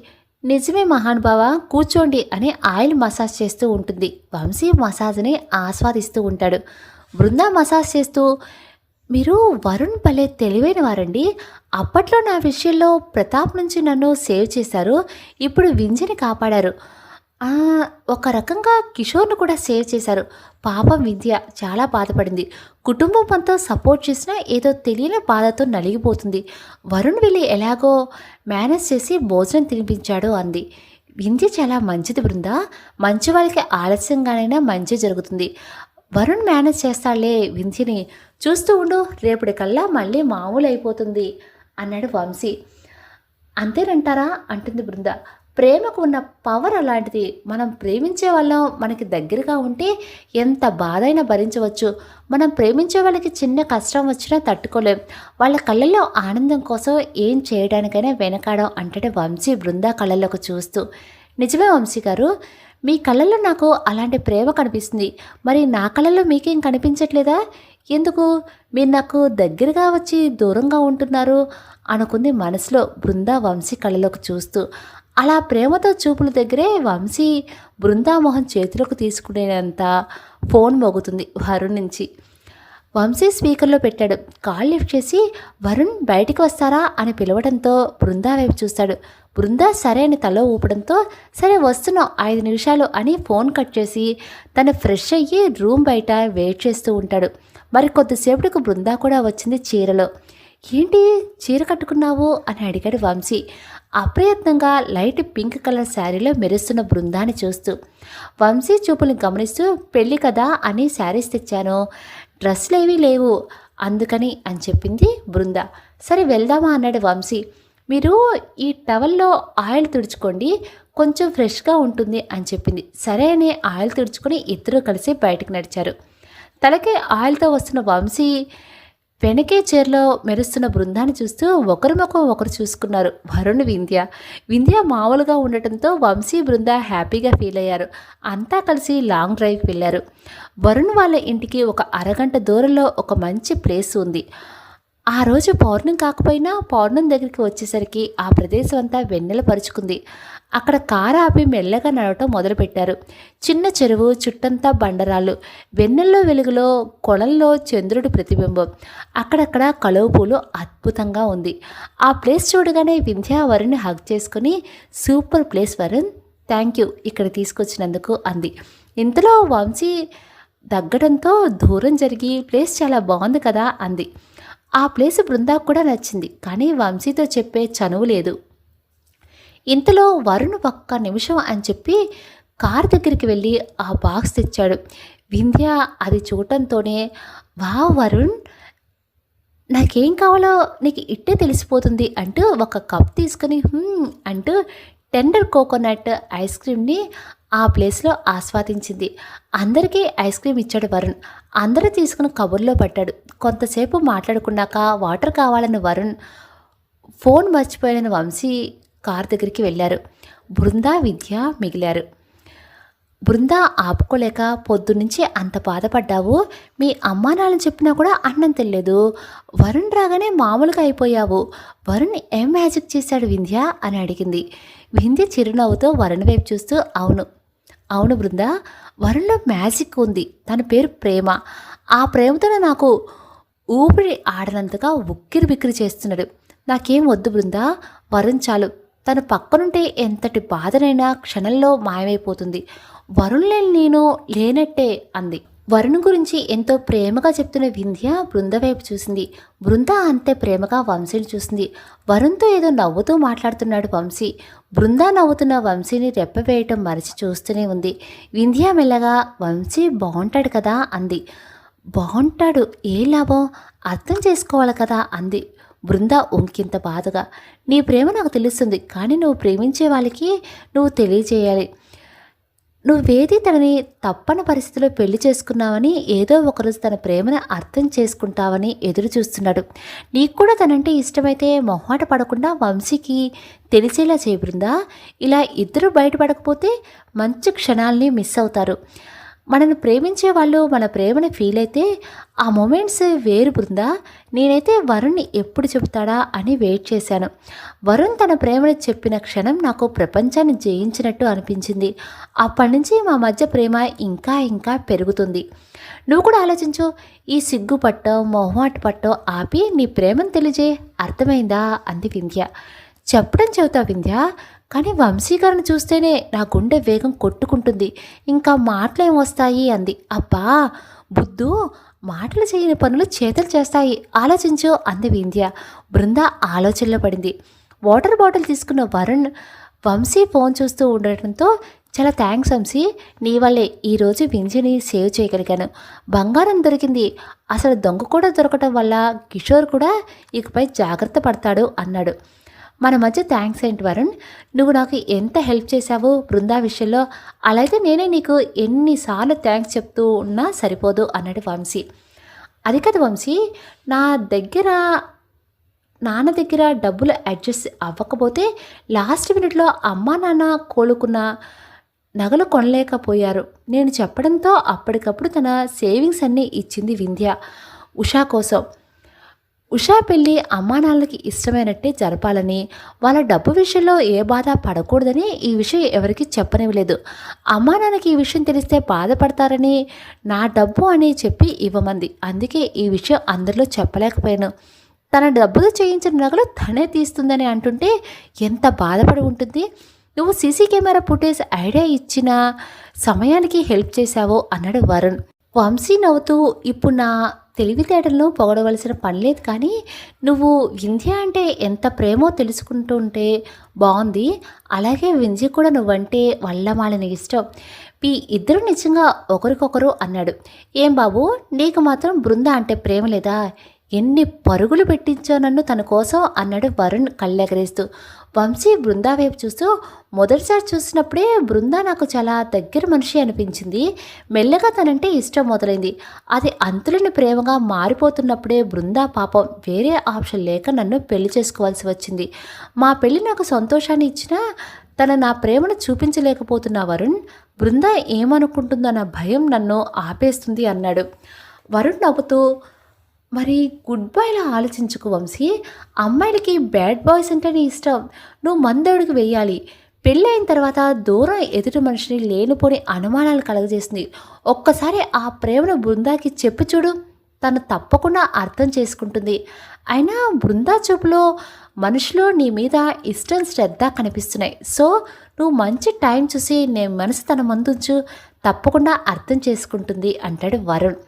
A: నిజమే మహానుభావ, కూర్చోండి అని ఆయిల్ మసాజ్ చేస్తూ ఉంటుంది. వంశీ మసాజ్ని ఆస్వాదిస్తూ ఉంటాడు. బృంద మసాజ్ చేస్తూ, మీరు వరుణ్ భలే తెలివైన వారండి. అప్పట్లో నా విషయంలో ప్రతాప్ నుంచి నన్ను సేవ్ చేశారు, ఇప్పుడు వింజని కాపాడారు, ఒక రకంగా కిషోర్ను కూడా సేవ్ చేశారు. పాపం వింధ్య చాలా బాధపడింది. కుటుంబం అంతా సపోర్ట్ చేసినా ఏదో తెలియని బాధతో నలిగిపోతుంది. వరుణ్ వెళ్ళి ఎలాగో మేనేజ్ చేసి భోజనం తినిపించాడు అంది. వింధ్య చాలా మంచిది బృందా, మంచి వాళ్ళకి ఆలస్యంగానైనా మంచి జరుగుతుంది. వరుణ్ మేనేజ్ చేస్తాడులే వింధ్యని, చూస్తూ ఉండు, రేపటికల్లా మళ్ళీ మామూలు అయిపోతుంది అన్నాడు వంశీ. అంతేనంటారా అంటుంది బృంద. ప్రేమకు ఉన్న పవర్ అలాంటిది. మనం ప్రేమించే వాళ్ళం మనకి దగ్గరగా ఉంటే ఎంత బాధ అయినా భరించవచ్చు. మనం ప్రేమించే వాళ్ళకి చిన్న కష్టం వచ్చినా తట్టుకోలేం. వాళ్ళ కళ్ళల్లో ఆనందం కోసం ఏం చేయడానికైనా వెనకాడం అంటాడు వంశీ బృందా కళ్ళల్లోకి చూస్తూ. నిజమే వంశీ గారు, మీ కళ్ళల్లో నాకు అలాంటి ప్రేమ కనిపిస్తుంది. మరి నా కళ్ళల్లో మీకేం కనిపించట్లేదా? ఎందుకు మీరు నాకు దగ్గరగా వచ్చి దూరంగా ఉంటున్నారు అనుకుంది మనసులో బృందా వంశీ కళ్ళలోకి చూస్తూ. అలా ప్రేమతో చూపుల దగ్గరే వంశీ బృందామోహన్ చేతిలోకి తీసుకునేంత ఫోన్ మోగుతుంది వరుణ్ నుంచి. వంశీ స్పీకర్లో పెట్టాడు. కాల్ లిఫ్ట్ చేసి వరుణ్ బయటికి వస్తారా అని పిలవడంతో బృందా వైపు చూస్తాడు. బృందా సరే అని తల ఊపడంతో సరే వస్తున్నాం 5 నిమిషాలు అని ఫోన్ కట్ చేసి తను ఫ్రెష్ అయ్యి రూమ్ బయట వెయిట్ చేస్తూ ఉంటాడు. మరి కొద్దిసేపటికి బృందా కూడా వచ్చింది చీరలో. ఏంటి చీర కట్టుకున్నావు అని అడిగాడు వంశీ అప్రయత్నంగా లైట్ పింక్ కలర్ శారీలో మెరుస్తున్న బృందాన్ని చూస్తూ. వంశీ చూపుల్ని గమనిస్తూ పెళ్ళి కదా అని శారీస్ తెచ్చాను, డ్రెస్సులు ఏవీ లేవు అందుకని అని చెప్పింది బృంద. సరే వెళ్దామా అన్నాడు వంశీ. మీరు ఈ టవల్లో ఆయిల్ తుడుచుకోండి, కొంచెం ఫ్రెష్గా ఉంటుంది అని చెప్పింది. సరే అని ఆయిల్ తుడుచుకొని ఇద్దరు కలిసి బయటకు నడిచారు. తలకి ఆయిల్తో వస్తున్న వంశీ వెనకే చీరలో మెరుస్తున్న బృందాన్ని చూస్తూ ఒకరి ముఖం ఒకరు చూసుకున్నారు. వరుణ్ వింధ్య. వింధ్య మామూలుగా ఉండటంతో వంశీ బృంద హ్యాపీగా ఫీల్ అయ్యారు. అంతా కలిసి లాంగ్ డ్రైవ్కి వెళ్ళారు. వరుణ్ వాళ్ళ ఇంటికి ఒక అరగంట దూరంలో ఒక మంచి ప్లేస్ ఉంది. ఆ రోజు పౌర్ణం కాకపోయినా పౌర్ణం దగ్గరికి వచ్చేసరికి ఆ ప్రదేశం అంతా వెన్నెల పరుచుకుంది. అక్కడ కారు ఆపి మెల్లగా నడవటం మొదలుపెట్టారు. చిన్న చెరువు, చుట్టంతా బండరాళ్ళు, వెన్నెల్లో వెలుగులో కొళంలో చంద్రుడి ప్రతిబింబం, అక్కడక్కడ కలువ పూలు అద్భుతంగా ఉంది. ఆ ప్లేస్ చూడగానే వింధ్య వరుణ్ని హగ్ చేసుకుని super place Varun, thank you ఇక్కడ తీసుకొచ్చినందుకు అంది. ఇంతలో వంశీ దగ్గడంతో దూరం జరిగి ప్లేస్ చాలా బాగుంది కదా అంది. ఆ ప్లేస్ బృందాకు కూడా నచ్చింది, కానీ వంశీతో చెప్పే చనువు లేదు. ఇంతలో వరుణ్ ఒక్క నిమిషం అని చెప్పి కార్ దగ్గరికి వెళ్ళి ఆ బాక్స్ తెచ్చాడు. వింధ్య అది చూడటంతోనే వావ్ వరుణ్, నాకేం కావాలో నీకు ఇట్టే తెలిసిపోతుంది అంటూ ఒక కప్ తీసుకుని అంటూ టెండర్ కోకోనట్ ఐస్ క్రీమ్ని ఆ ప్లేస్లో ఆస్వాదించింది. అందరికీ ఐస్ క్రీమ్ ఇచ్చాడు వరుణ్. అందరూ తీసుకుని కబుర్లో పట్టాడు. కొంతసేపు మాట్లాడుకున్నాక వాటర్ కావాలని వరుణ్, ఫోన్ మర్చిపోయిన వంశీ కార్ దగ్గరికి వెళ్ళారు. బృందా విద్య మిగిలారు. బృందా ఆపుకోలేక, పొద్దున్నుంచి అంత బాధపడ్డావు, మీ అమ్మానాన్నని చెప్పినా కూడా అన్నం తెలియదు, వరుణ్ రాగానే మామూలుగా అయిపోయావు, వరుణ్ ఏం మ్యాజిక్ చేశాడు వింధ్య అని అడిగింది. వింధ్య చిరునవ్వుతో వరుణ్ వైపు చూస్తూ అవును అవును బృందా, వరుణ్లో మ్యాజిక్ ఉంది, తన పేరు ప్రేమ, ఆ ప్రేమతో నాకు ఊపిరి ఆడనంతగా ఉక్కిరి బిక్కిరి చేస్తున్నాడు. నాకేం వద్దు బృందా, వరుణ్ చాలు, తన పక్కనుంటే ఎంతటి బాధనైనా క్షణంలో మాయమైపోతుంది. వరుణ్ లేని నేను లేనట్టే అంది. వరుణ్ గురించి ఎంతో ప్రేమగా చెప్తున్న వింధ్య బృంద వైపు చూసింది. బృంద అంతే ప్రేమగా వంశీని చూసింది. వరుణ్తో ఏదో నవ్వుతూ మాట్లాడుతున్నాడు వంశీ. బృంద నవ్వుతున్న వంశీని రెప్పవేయటం మరిచి చూస్తూనే ఉంది. వింధ్య మెల్లగా వంశీ బాగుంటాడు కదా అంది. బాగుంటాడు, ఏ లాభం, అర్థం చేసుకోవాలి కదా అంది బృంద ఉంకింత బాధగా. నీ ప్రేమ నాకు తెలుస్తుంది, కానీ నువ్వు ప్రేమించే వాళ్ళకి నువ్వు తెలియజేయాలి. నువ్వేది తనని తప్పని పరిస్థితిలో పెళ్లి చేసుకున్నావని, ఏదో ఒకరోజు తన ప్రేమను అర్థం చేసుకుంటావని ఎదురు చూస్తున్నాడు. నీకు కూడా తనంటే ఇష్టమైతే మొహమాట పడకుండా వంశీకి తెలిసేలా చేయబృందా. ఇలా ఇద్దరు బయటపడకపోతే మంచి క్షణాలని మిస్ అవుతారు. మనల్ని ప్రేమించే వాళ్ళు మన ప్రేమను ఫీల్ అయితే ఆ మూమెంట్స్ వేరు బృందా. నేనైతే వరుణ్ని ఎప్పుడు చెబుతాడా అని వెయిట్ చేశాను. వరుణ్ తన ప్రేమను చెప్పిన క్షణం నాకు ప్రపంచాన్ని జయించినట్టు అనిపించింది. అప్పటి నుంచి మా మధ్య ప్రేమ ఇంకా ఇంకా పెరుగుతుంది. నువ్వు కూడా ఆలోచించు. ఈ సిగ్గుపట్టో మొహమాట పట్టో ఆపి నీ ప్రేమను తెలియజే, అర్థమైందా అంది వింధ్య. చెప్పడం చెబుతా వింధ్య, కానీ వంశీకరణ చూస్తేనే నా గుండె వేగం కొట్టుకుంటుంది. ఇంకా మాటలేం వస్తాయి అంది. అబ్బా బుద్ధు, మాటలు చేయని పనులు చేతులు చేస్తాయి, ఆలోచించు అంది వింధ్య. బృంద ఆలోచనలో పడింది. వాటర్ బాటిల్ తీసుకున్న వరుణ్ వంశీ ఫోన్ చూస్తూ ఉండటంతో, చాలా థ్యాంక్స్ వంశీ, నీ వల్లే ఈరోజు వింధ్యని సేవ్ చేయగలిగాను. బంగారం దొరికింది. అసలు దొంగ కూడా దొరకటం వల్ల కిషోర్ కూడా ఇకపై జాగ్రత్త పడతాడు అన్నాడు. మన మధ్య థ్యాంక్స్ ఏంటి వరుణ్, నువ్వు నాకు ఎంత హెల్ప్ చేశావు బృందా విషయంలో. అలా అయితే నేనే నీకు ఎన్నిసార్లు థ్యాంక్స్ చెప్తూ ఉన్నా సరిపోదు అన్నాడు వంశీ. అది కదా వంశీ, నాన్న దగ్గర డబ్బులు అడ్జస్ట్ అవ్వకపోతే లాస్ట్ మినిట్లో అమ్మా నాన్న కోలుకున్న నగలు కొనలేకపోయారు. నేను చెప్పడంతో అప్పటికప్పుడు తన సేవింగ్స్ అన్నీ ఇచ్చింది వింధ్య ఉషా కోసం. ఉషా పెళ్ళి అమ్మానాన్నలకి ఇష్టమైనట్టే జరపాలని, వాళ్ళ డబ్బు విషయంలో ఏ బాధ పడకూడదని ఈ విషయం ఎవరికి చెప్పనివ్వలేదు. అమ్మానాన్నకి ఈ విషయం తెలిస్తే బాధపడతారని నా డబ్బు అని చెప్పి ఇవ్వమంది. అందుకే ఈ విషయం అందరిలో చెప్పలేకపోయాను. తన డబ్బులు చేయించిన నగలు తనే తీస్తుందని అంటుంటే ఎంత బాధపడి ఉంటుంది. నువ్వు సీసీ కెమెరా ఫుటేజ్ ఐడియా ఇచ్చిన సమయానికి హెల్ప్ చేశావో అన్నాడు వరుణ్. వంశీ నవ్వుతూ, ఇప్పుడు నా తెలివితేటలను పొగడవలసిన పని లేదు, కానీ నువ్వు వింధ్య అంటే ఎంత ప్రేమో తెలుసుకుంటూ ఉంటే బాగుంది. అలాగే వింధ్య కూడా నువ్వంటే వల్లమాలిన ఇష్టం. మీ ఇద్దరు నిజంగా ఒకరికొకరు అన్నాడు. ఏం బాబు, నీకు మాత్రం బృంద అంటే ప్రేమ లేదా? ఎన్ని పరుగులు పెట్టించో నన్ను తన కోసం అన్నాడు వరుణ్ కళ్ళెగరేస్తూ. వంశీ బృందా వైపు చూస్తూ, మొదటిసారి చూసినప్పుడే బృందా నాకు చాలా దగ్గర మనిషి అనిపించింది. మెల్లగా తనంటే ఇష్టం మొదలైంది. అది అంతులేని ప్రేమగా మారిపోతున్నప్పుడే బృందా పాపం వేరే ఆప్షన్ లేక నన్ను పెళ్లి చేసుకోవాల్సి వచ్చింది. మా పెళ్లి నాకు సంతోషాన్ని ఇచ్చినా తన నా ప్రేమను చూపించలేకపోతున్న వరుణ్, బృందా ఏమనుకుంటుందన్న భయం నన్ను ఆపేస్తుంది అన్నాడు. వరుణ్ నవ్వుతూ, మరి గుడ్ బాయ్లా ఆలోచించుకు వంశీ. అమ్మాయిలకి బ్యాడ్ బాయ్స్ అంటేనే ఇష్టం. నువ్వు మందవుడికి వెయ్యాలి. పెళ్ళైన తర్వాత దూరం ఎదుటి మనిషిని లేనిపోని అనుమానాలు కలగజేస్తుంది. ఒక్కసారి ఆ ప్రేమను బృందాకి చెప్పి చూడు, తను తప్పకుండా అర్థం చేసుకుంటుంది. అయినా బృందా చూపులో మనుషులో నీ మీద ఇష్టం శ్రద్ధ కనిపిస్తున్నాయి. సో నువ్వు మంచి టైం చూసి నేను మనసు తన ముందుంచు, తప్పకుండా అర్థం చేసుకుంటుంది అంటాడు వరుణ్.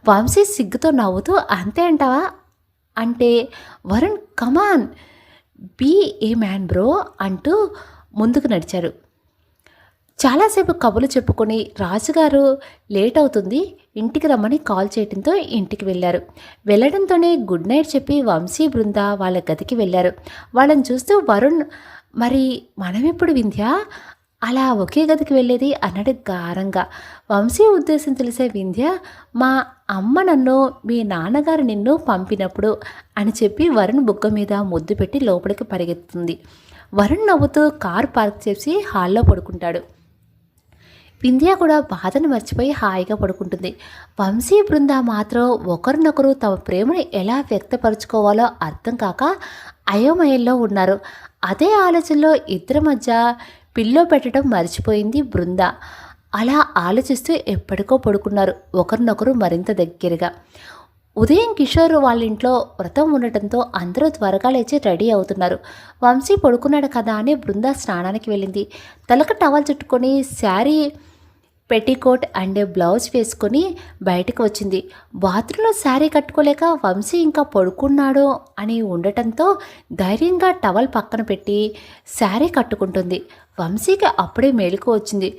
A: వంశీ సిగ్గుతో నవ్వుతూ, అంతే అంటావా అంటే, వరుణ్ కమాన్ బీ ఏ మ్యాన్ బ్రో అంటూ ముందుకు నడిచారు. చాలాసేపు కబులు చెప్పుకొని రాజుగారు లేట్ అవుతుంది, ఇంటికి రమ్మని కాల్ చేయడంతో ఇంటికి వెళ్ళారు. వెళ్ళడంతోనే గుడ్ నైట్ చెప్పి వంశీ బృంద వాళ్ళ గదికి వెళ్ళారు. వాళ్ళని చూస్తూ వరుణ్, మరి మనమెప్పుడు వింధ్య అలా ఒకే గదికి వెళ్ళేది అన్నాడు గారంగా. వంశీ ఉద్దేశం తెలిసే వింధ్య, మా అమ్మ నన్ను మీ నాన్నగారు నిన్ను పంపినప్పుడు అని చెప్పి వరుణ్ బుగ్గ మీద ముద్దు పెట్టి లోపలికి పరిగెత్తుంది. వరుణ్ నవ్వుతూ కారు పార్క్ చేసి హాల్లో పడుకుంటాడు. వింధ్య కూడా బాధను మర్చిపోయి హాయిగా పడుకుంటుంది. వంశీ బృంద మాత్రం ఒకరినొకరు తమ ప్రేమను ఎలా వ్యక్తపరుచుకోవాలో అర్థం కాక అయోమయంలో ఉన్నారు. అదే ఆలోచనలో ఇద్దరి మధ్య పిల్లో పెట్టడం మర్చిపోయింది బృంద. అలా ఆలోచిస్తూ ఎప్పటికో పడుకున్నారు, ఒకరినొకరు మరింత దగ్గరగా. ఉదయం కిషోర్ వాళ్ళ ఇంట్లో వ్రతం ఉండటంతో అందరూ త్వరగా లేచి రెడీ అవుతున్నారు. వంశీ పడుకున్నాడు కదా అని బృంద స్నానానికి వెళ్ళింది. తలకు టవల్ చుట్టుకొని శారీ పెట్టికోట్ అండ్ బ్లౌజ్ వేసుకొని బయటకు వచ్చింది. బాత్రూంలో శారీ కట్టుకోలేక వంశీ ఇంకా పడుకున్నాడు అని ఉండటంతో ధైర్యంగా టవల్ పక్కన పెట్టి శారీ కట్టుకుంటుంది. వంశీకి అప్పుడే మేలుకు వచ్చింది.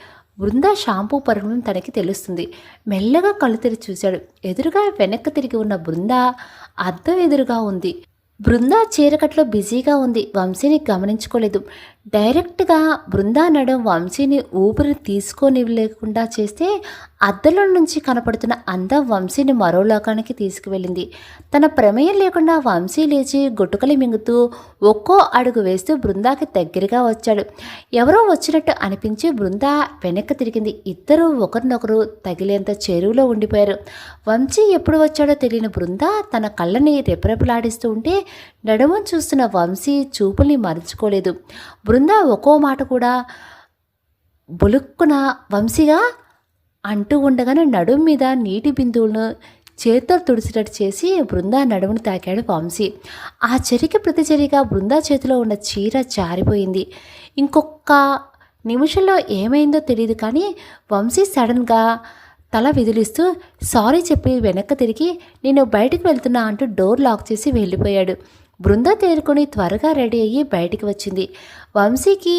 A: బృంద షాంపూ పరుగును తనకి తెలుస్తుంది. మెల్లగా కళ్ళు తెరిచి చూశాడు. ఎదురుగా వెనక్కి తిరిగి ఉన్న బృంద అద్దం ఎదురుగా ఉంది. బృంద చీరకట్లో బిజీగా ఉంది. వంశీని గమనించుకోలేదు. డైరెక్ట్గా బృందా నడుం వంశీని ఊపిరి తీసుకోనివ్వలేకుండా చేస్తే అద్దంలో నుంచి కనపడుతున్న అందం వంశీని మరో లోకానికి తీసుకువెళ్ళింది. తన ప్రమేయం లేకుండా వంశీ లేచి గుట్టుకలి మింగుతూ ఒక్కో అడుగు వేస్తూ బృందాకి దగ్గరగా వచ్చాడు. ఎవరో వచ్చినట్టు అనిపించి బృందా వెనక్కి తిరిగింది. ఇద్దరూ ఒకరినొకరు తగిలేంత చెరువులో ఉండిపోయారు. వంశీ ఎప్పుడు వచ్చాడో తెలియని బృందా తన కళ్ళని రెపరెపలాడిస్తూ ఉంటే నడుము చూస్తున్న వంశీ చూపుల్ని మరుచుకోలేదు. బృందా ఒక్కో మాట కూడా బులుక్కున వంశీగా అంటూ ఉండగానే నడుం మీద నీటి బిందువులను చేతితో తుడిచినట్టు చేసి బృందా నడుమును తాకాడు వంశీ. ఆ చర్యకి ప్రతిచర్యగా బృందా చేతిలో ఉన్న చీర జారిపోయింది. ఇంకొక నిమిషంలో ఏమైందో తెలియదు కానీ వంశీ సడన్గా తల విదిలిస్తూ సారీ చెప్పి వెనక్కి తిరిగి నేను బయటికి వెళ్తున్నా అంటూ డోర్ లాక్ చేసి వెళ్ళిపోయాడు. బృంద తేరుకొని త్వరగా రెడీ అయ్యి బయటికి వచ్చింది. వంశీకి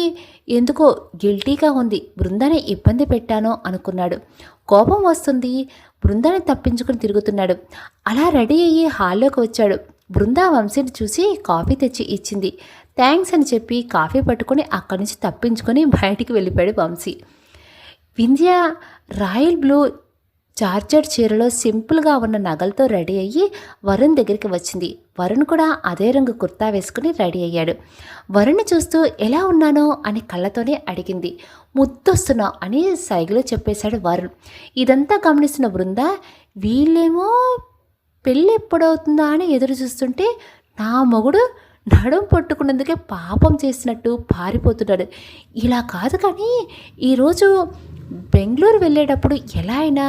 A: ఎందుకో గిల్టీగా ఉంది. బృందాన్ని ఇబ్బంది పెట్టానో అనుకున్నాడు. కోపం వస్తుంది. బృందాన్ని తప్పించుకుని తిరుగుతున్నాడు. అలా రెడీ అయ్యి హాల్లోకి వచ్చాడు. బృందా వంశీని చూసి కాఫీ తెచ్చి ఇచ్చింది. థ్యాంక్స్ అని చెప్పి కాఫీ పట్టుకొని అక్కడి నుంచి తప్పించుకొని బయటికి వెళ్ళిపోయాడు Vamshi. Vindhya royal blue georgette చీరలో సింపుల్గా ఉన్న నగలతో రెడీ అయ్యి వరుణ్ దగ్గరికి వచ్చింది. వరుణ్ కూడా అదే రంగు కుర్తా వేసుకుని రెడీ అయ్యాడు. వరుణ్ని చూస్తూ ఎలా ఉన్నానో అని కళ్ళతోనే అడిగింది. ముద్దొస్తున్నావు అని సైగలో చెప్పేశాడు వరుణ్. ఇదంతా గమనిస్తున్న బృంద వీళ్ళేమో పెళ్ళి ఎప్పుడవుతుందా అని ఎదురు చూస్తుంటే నా మొగుడు నడుం పట్టుకున్నందుకే పాపం చేసినట్టు పారిపోతున్నాడు. ఇలా కాదు కానీ ఈరోజు బెంగళూరు వెళ్ళేటప్పుడు ఎలా అయినా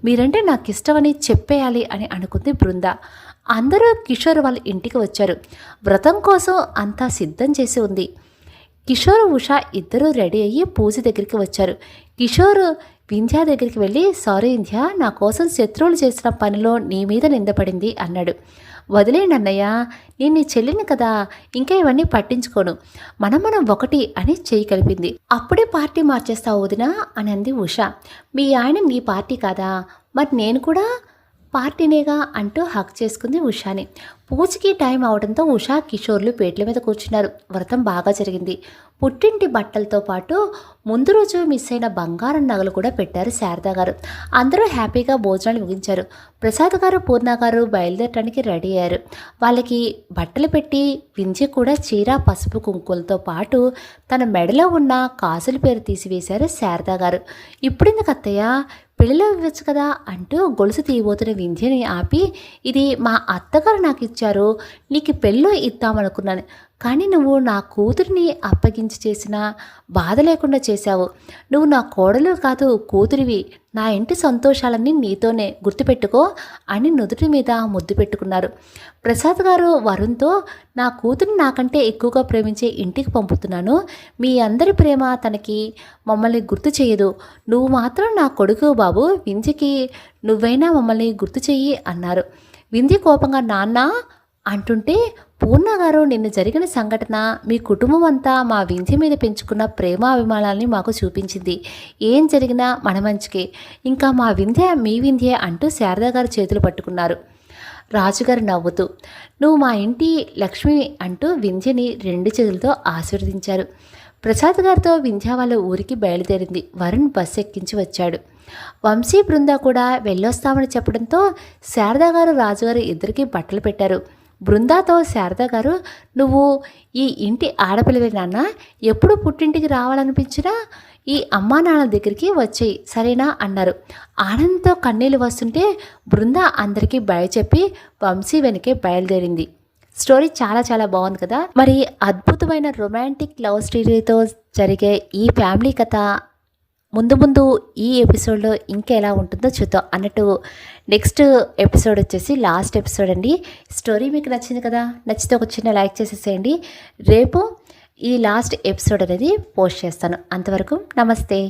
A: మీరంటే నాకు ఇష్టమని చెప్పేయాలి అని అనుకుంది బృంద. అందరూ కిషోర్ వాళ్ళ ఇంటికి వచ్చారు. వ్రతం కోసం అంతా సిద్ధం చేసి ఉంది. కిషోర్ ఉష ఇద్దరూ రెడీ అయ్యి పూజ దగ్గరికి వచ్చారు. కిషోర్ వింధ్య దగ్గరికి వెళ్ళి సారీ వింధ్య, నా కోసం శత్రువులు చేసిన పనిలో నీ మీద నిందపడింది అన్నాడు. వదిలేండి అన్నయ్య, నేను నీ చెల్లిని కదా, ఇంకా ఇవన్నీ పట్టించుకోను, మనం ఒకటి అని చేయి కలిపింది. అప్పుడే పార్టీ మార్చేస్తావు వదినా అని అంది ఉష. మీ ఆయన మీ పార్టీ కాదా, మరి నేను కూడా పార్టీనేగా అంటూ హక్ చేసుకుంది ఉషాని. పూజకి టైం అవడంతో ఉషా కిషోర్లు పేట్ల మీద కూర్చున్నారు. వ్రతం బాగా జరిగింది. పుట్టింటి బట్టలతో పాటు ముందు రోజు మిస్ అయిన బంగారం నగలు కూడా పెట్టారు శారదా గారు. అందరూ హ్యాపీగా భోజనాలు ముగించారు. ప్రసాద్ గారు పూర్ణ గారు బయలుదేరడానికి రెడీ అయ్యారు. వాళ్ళకి బట్టలు పెట్టి వింధ్య కూడా చీర పసుపు కుంకులతో పాటు తన మెడలో ఉన్న కాసుల పేరు తీసివేశారు శారదా గారు. ఇప్పుడెందుకు అత్తయ్య, పెళ్ళిలో ఇవ్వచ్చు కదా అంటూ గొలుసు తీయబోతున్న వింధ్యని ఆపి, ఇది మా అత్తగారు నాకు ఇచ్చారు, నీకు పెళ్ళిలో ఇద్దామనుకున్నాను, కానీ నువ్వు నా కూతురిని అప్పగించి చేసిన బాధ లేకుండా చేశావు. నువ్వు నా కోడలు కాదు, కూతురివి. నా ఇంటి సంతోషాలన్నీ నీతోనే, గుర్తుపెట్టుకో అని నుదుటి మీద ముద్దు పెట్టుకున్నారు. ప్రసాద్ గారు వరుణ్తో, నా కూతురిని నాకంటే ఎక్కువగా ప్రేమించే ఇంటికి పంపుతున్నాను. మీ అందరి ప్రేమ తనకి మమ్మల్ని గుర్తు చేయదు. నువ్వు మాత్రం నా కొడుకు బాబు, వింధ్యకి నువ్వైనా మమ్మల్ని గుర్తు చెయ్యి అన్నారు. వింధ్య కోపంగా నాన్న అంటుంటే, పూర్ణ గారు నిన్న జరిగిన సంఘటన మీ కుటుంబం అంతా మా వింధ్య మీద పెంచుకున్న ప్రేమ అభిమానాల్ని మాకు చూపించింది. ఏం జరిగినా మన మంచికే. ఇంకా మా వింధ్య మీ వింధ్య అంటూ శారదా గారు చేతులు పట్టుకున్నారు. రాజుగారు నవ్వుతూ, నువ్వు మా ఇంటి లక్ష్మి అంటూ వింధ్యని 2 చేతులతో ఆశీర్వదించారు. ప్రసాద్ గారితో వింధ్య వాళ్ళ ఊరికి బయలుదేరింది. వరుణ్ బస్సు ఎక్కించి వచ్చాడు. వంశీ బృంద కూడా వెళ్ళొస్తామని చెప్పడంతో శారదా గారు రాజుగారు ఇద్దరికి బట్టలు పెట్టారు. బృందాతో శారదా గారు, నువ్వు ఈ ఇంటి ఆడపిల్లవే నాన్న, ఎప్పుడు పుట్టింటికి రావాలనిపించినా ఈ అమ్మా నాన్న దగ్గరికి వచ్చేయి సరేనా అన్నారు. ఆనందంతో కన్నీళ్ళు వస్తుంటే బృంద అందరికీ బయ చెప్పి వంశీ వెనకే బయలుదేరింది. స్టోరీ చాలా చాలా బాగుంది కదా. మరి అద్భుతమైన రొమాంటిక్ లవ్ స్టోరీతో జరిగే ఈ ఫ్యామిలీ కథ ముందు ముందు ఈ ఎపిసోడ్లో ఇంకా ఎలా ఉంటుందో చూద్దాం అన్నట్టు. నెక్స్ట్ ఎపిసోడ్ వచ్చేసి లాస్ట్ ఎపిసోడ్ అండి. స్టోరీ మీకు నచ్చింది కదా, నచ్చితే ఒక చిన్న లైక్ చేసేసేయండి. రేపు ఈ లాస్ట్ ఎపిసోడ్ అనేది పోస్ట్ చేస్తాను. అంతవరకు నమస్తే.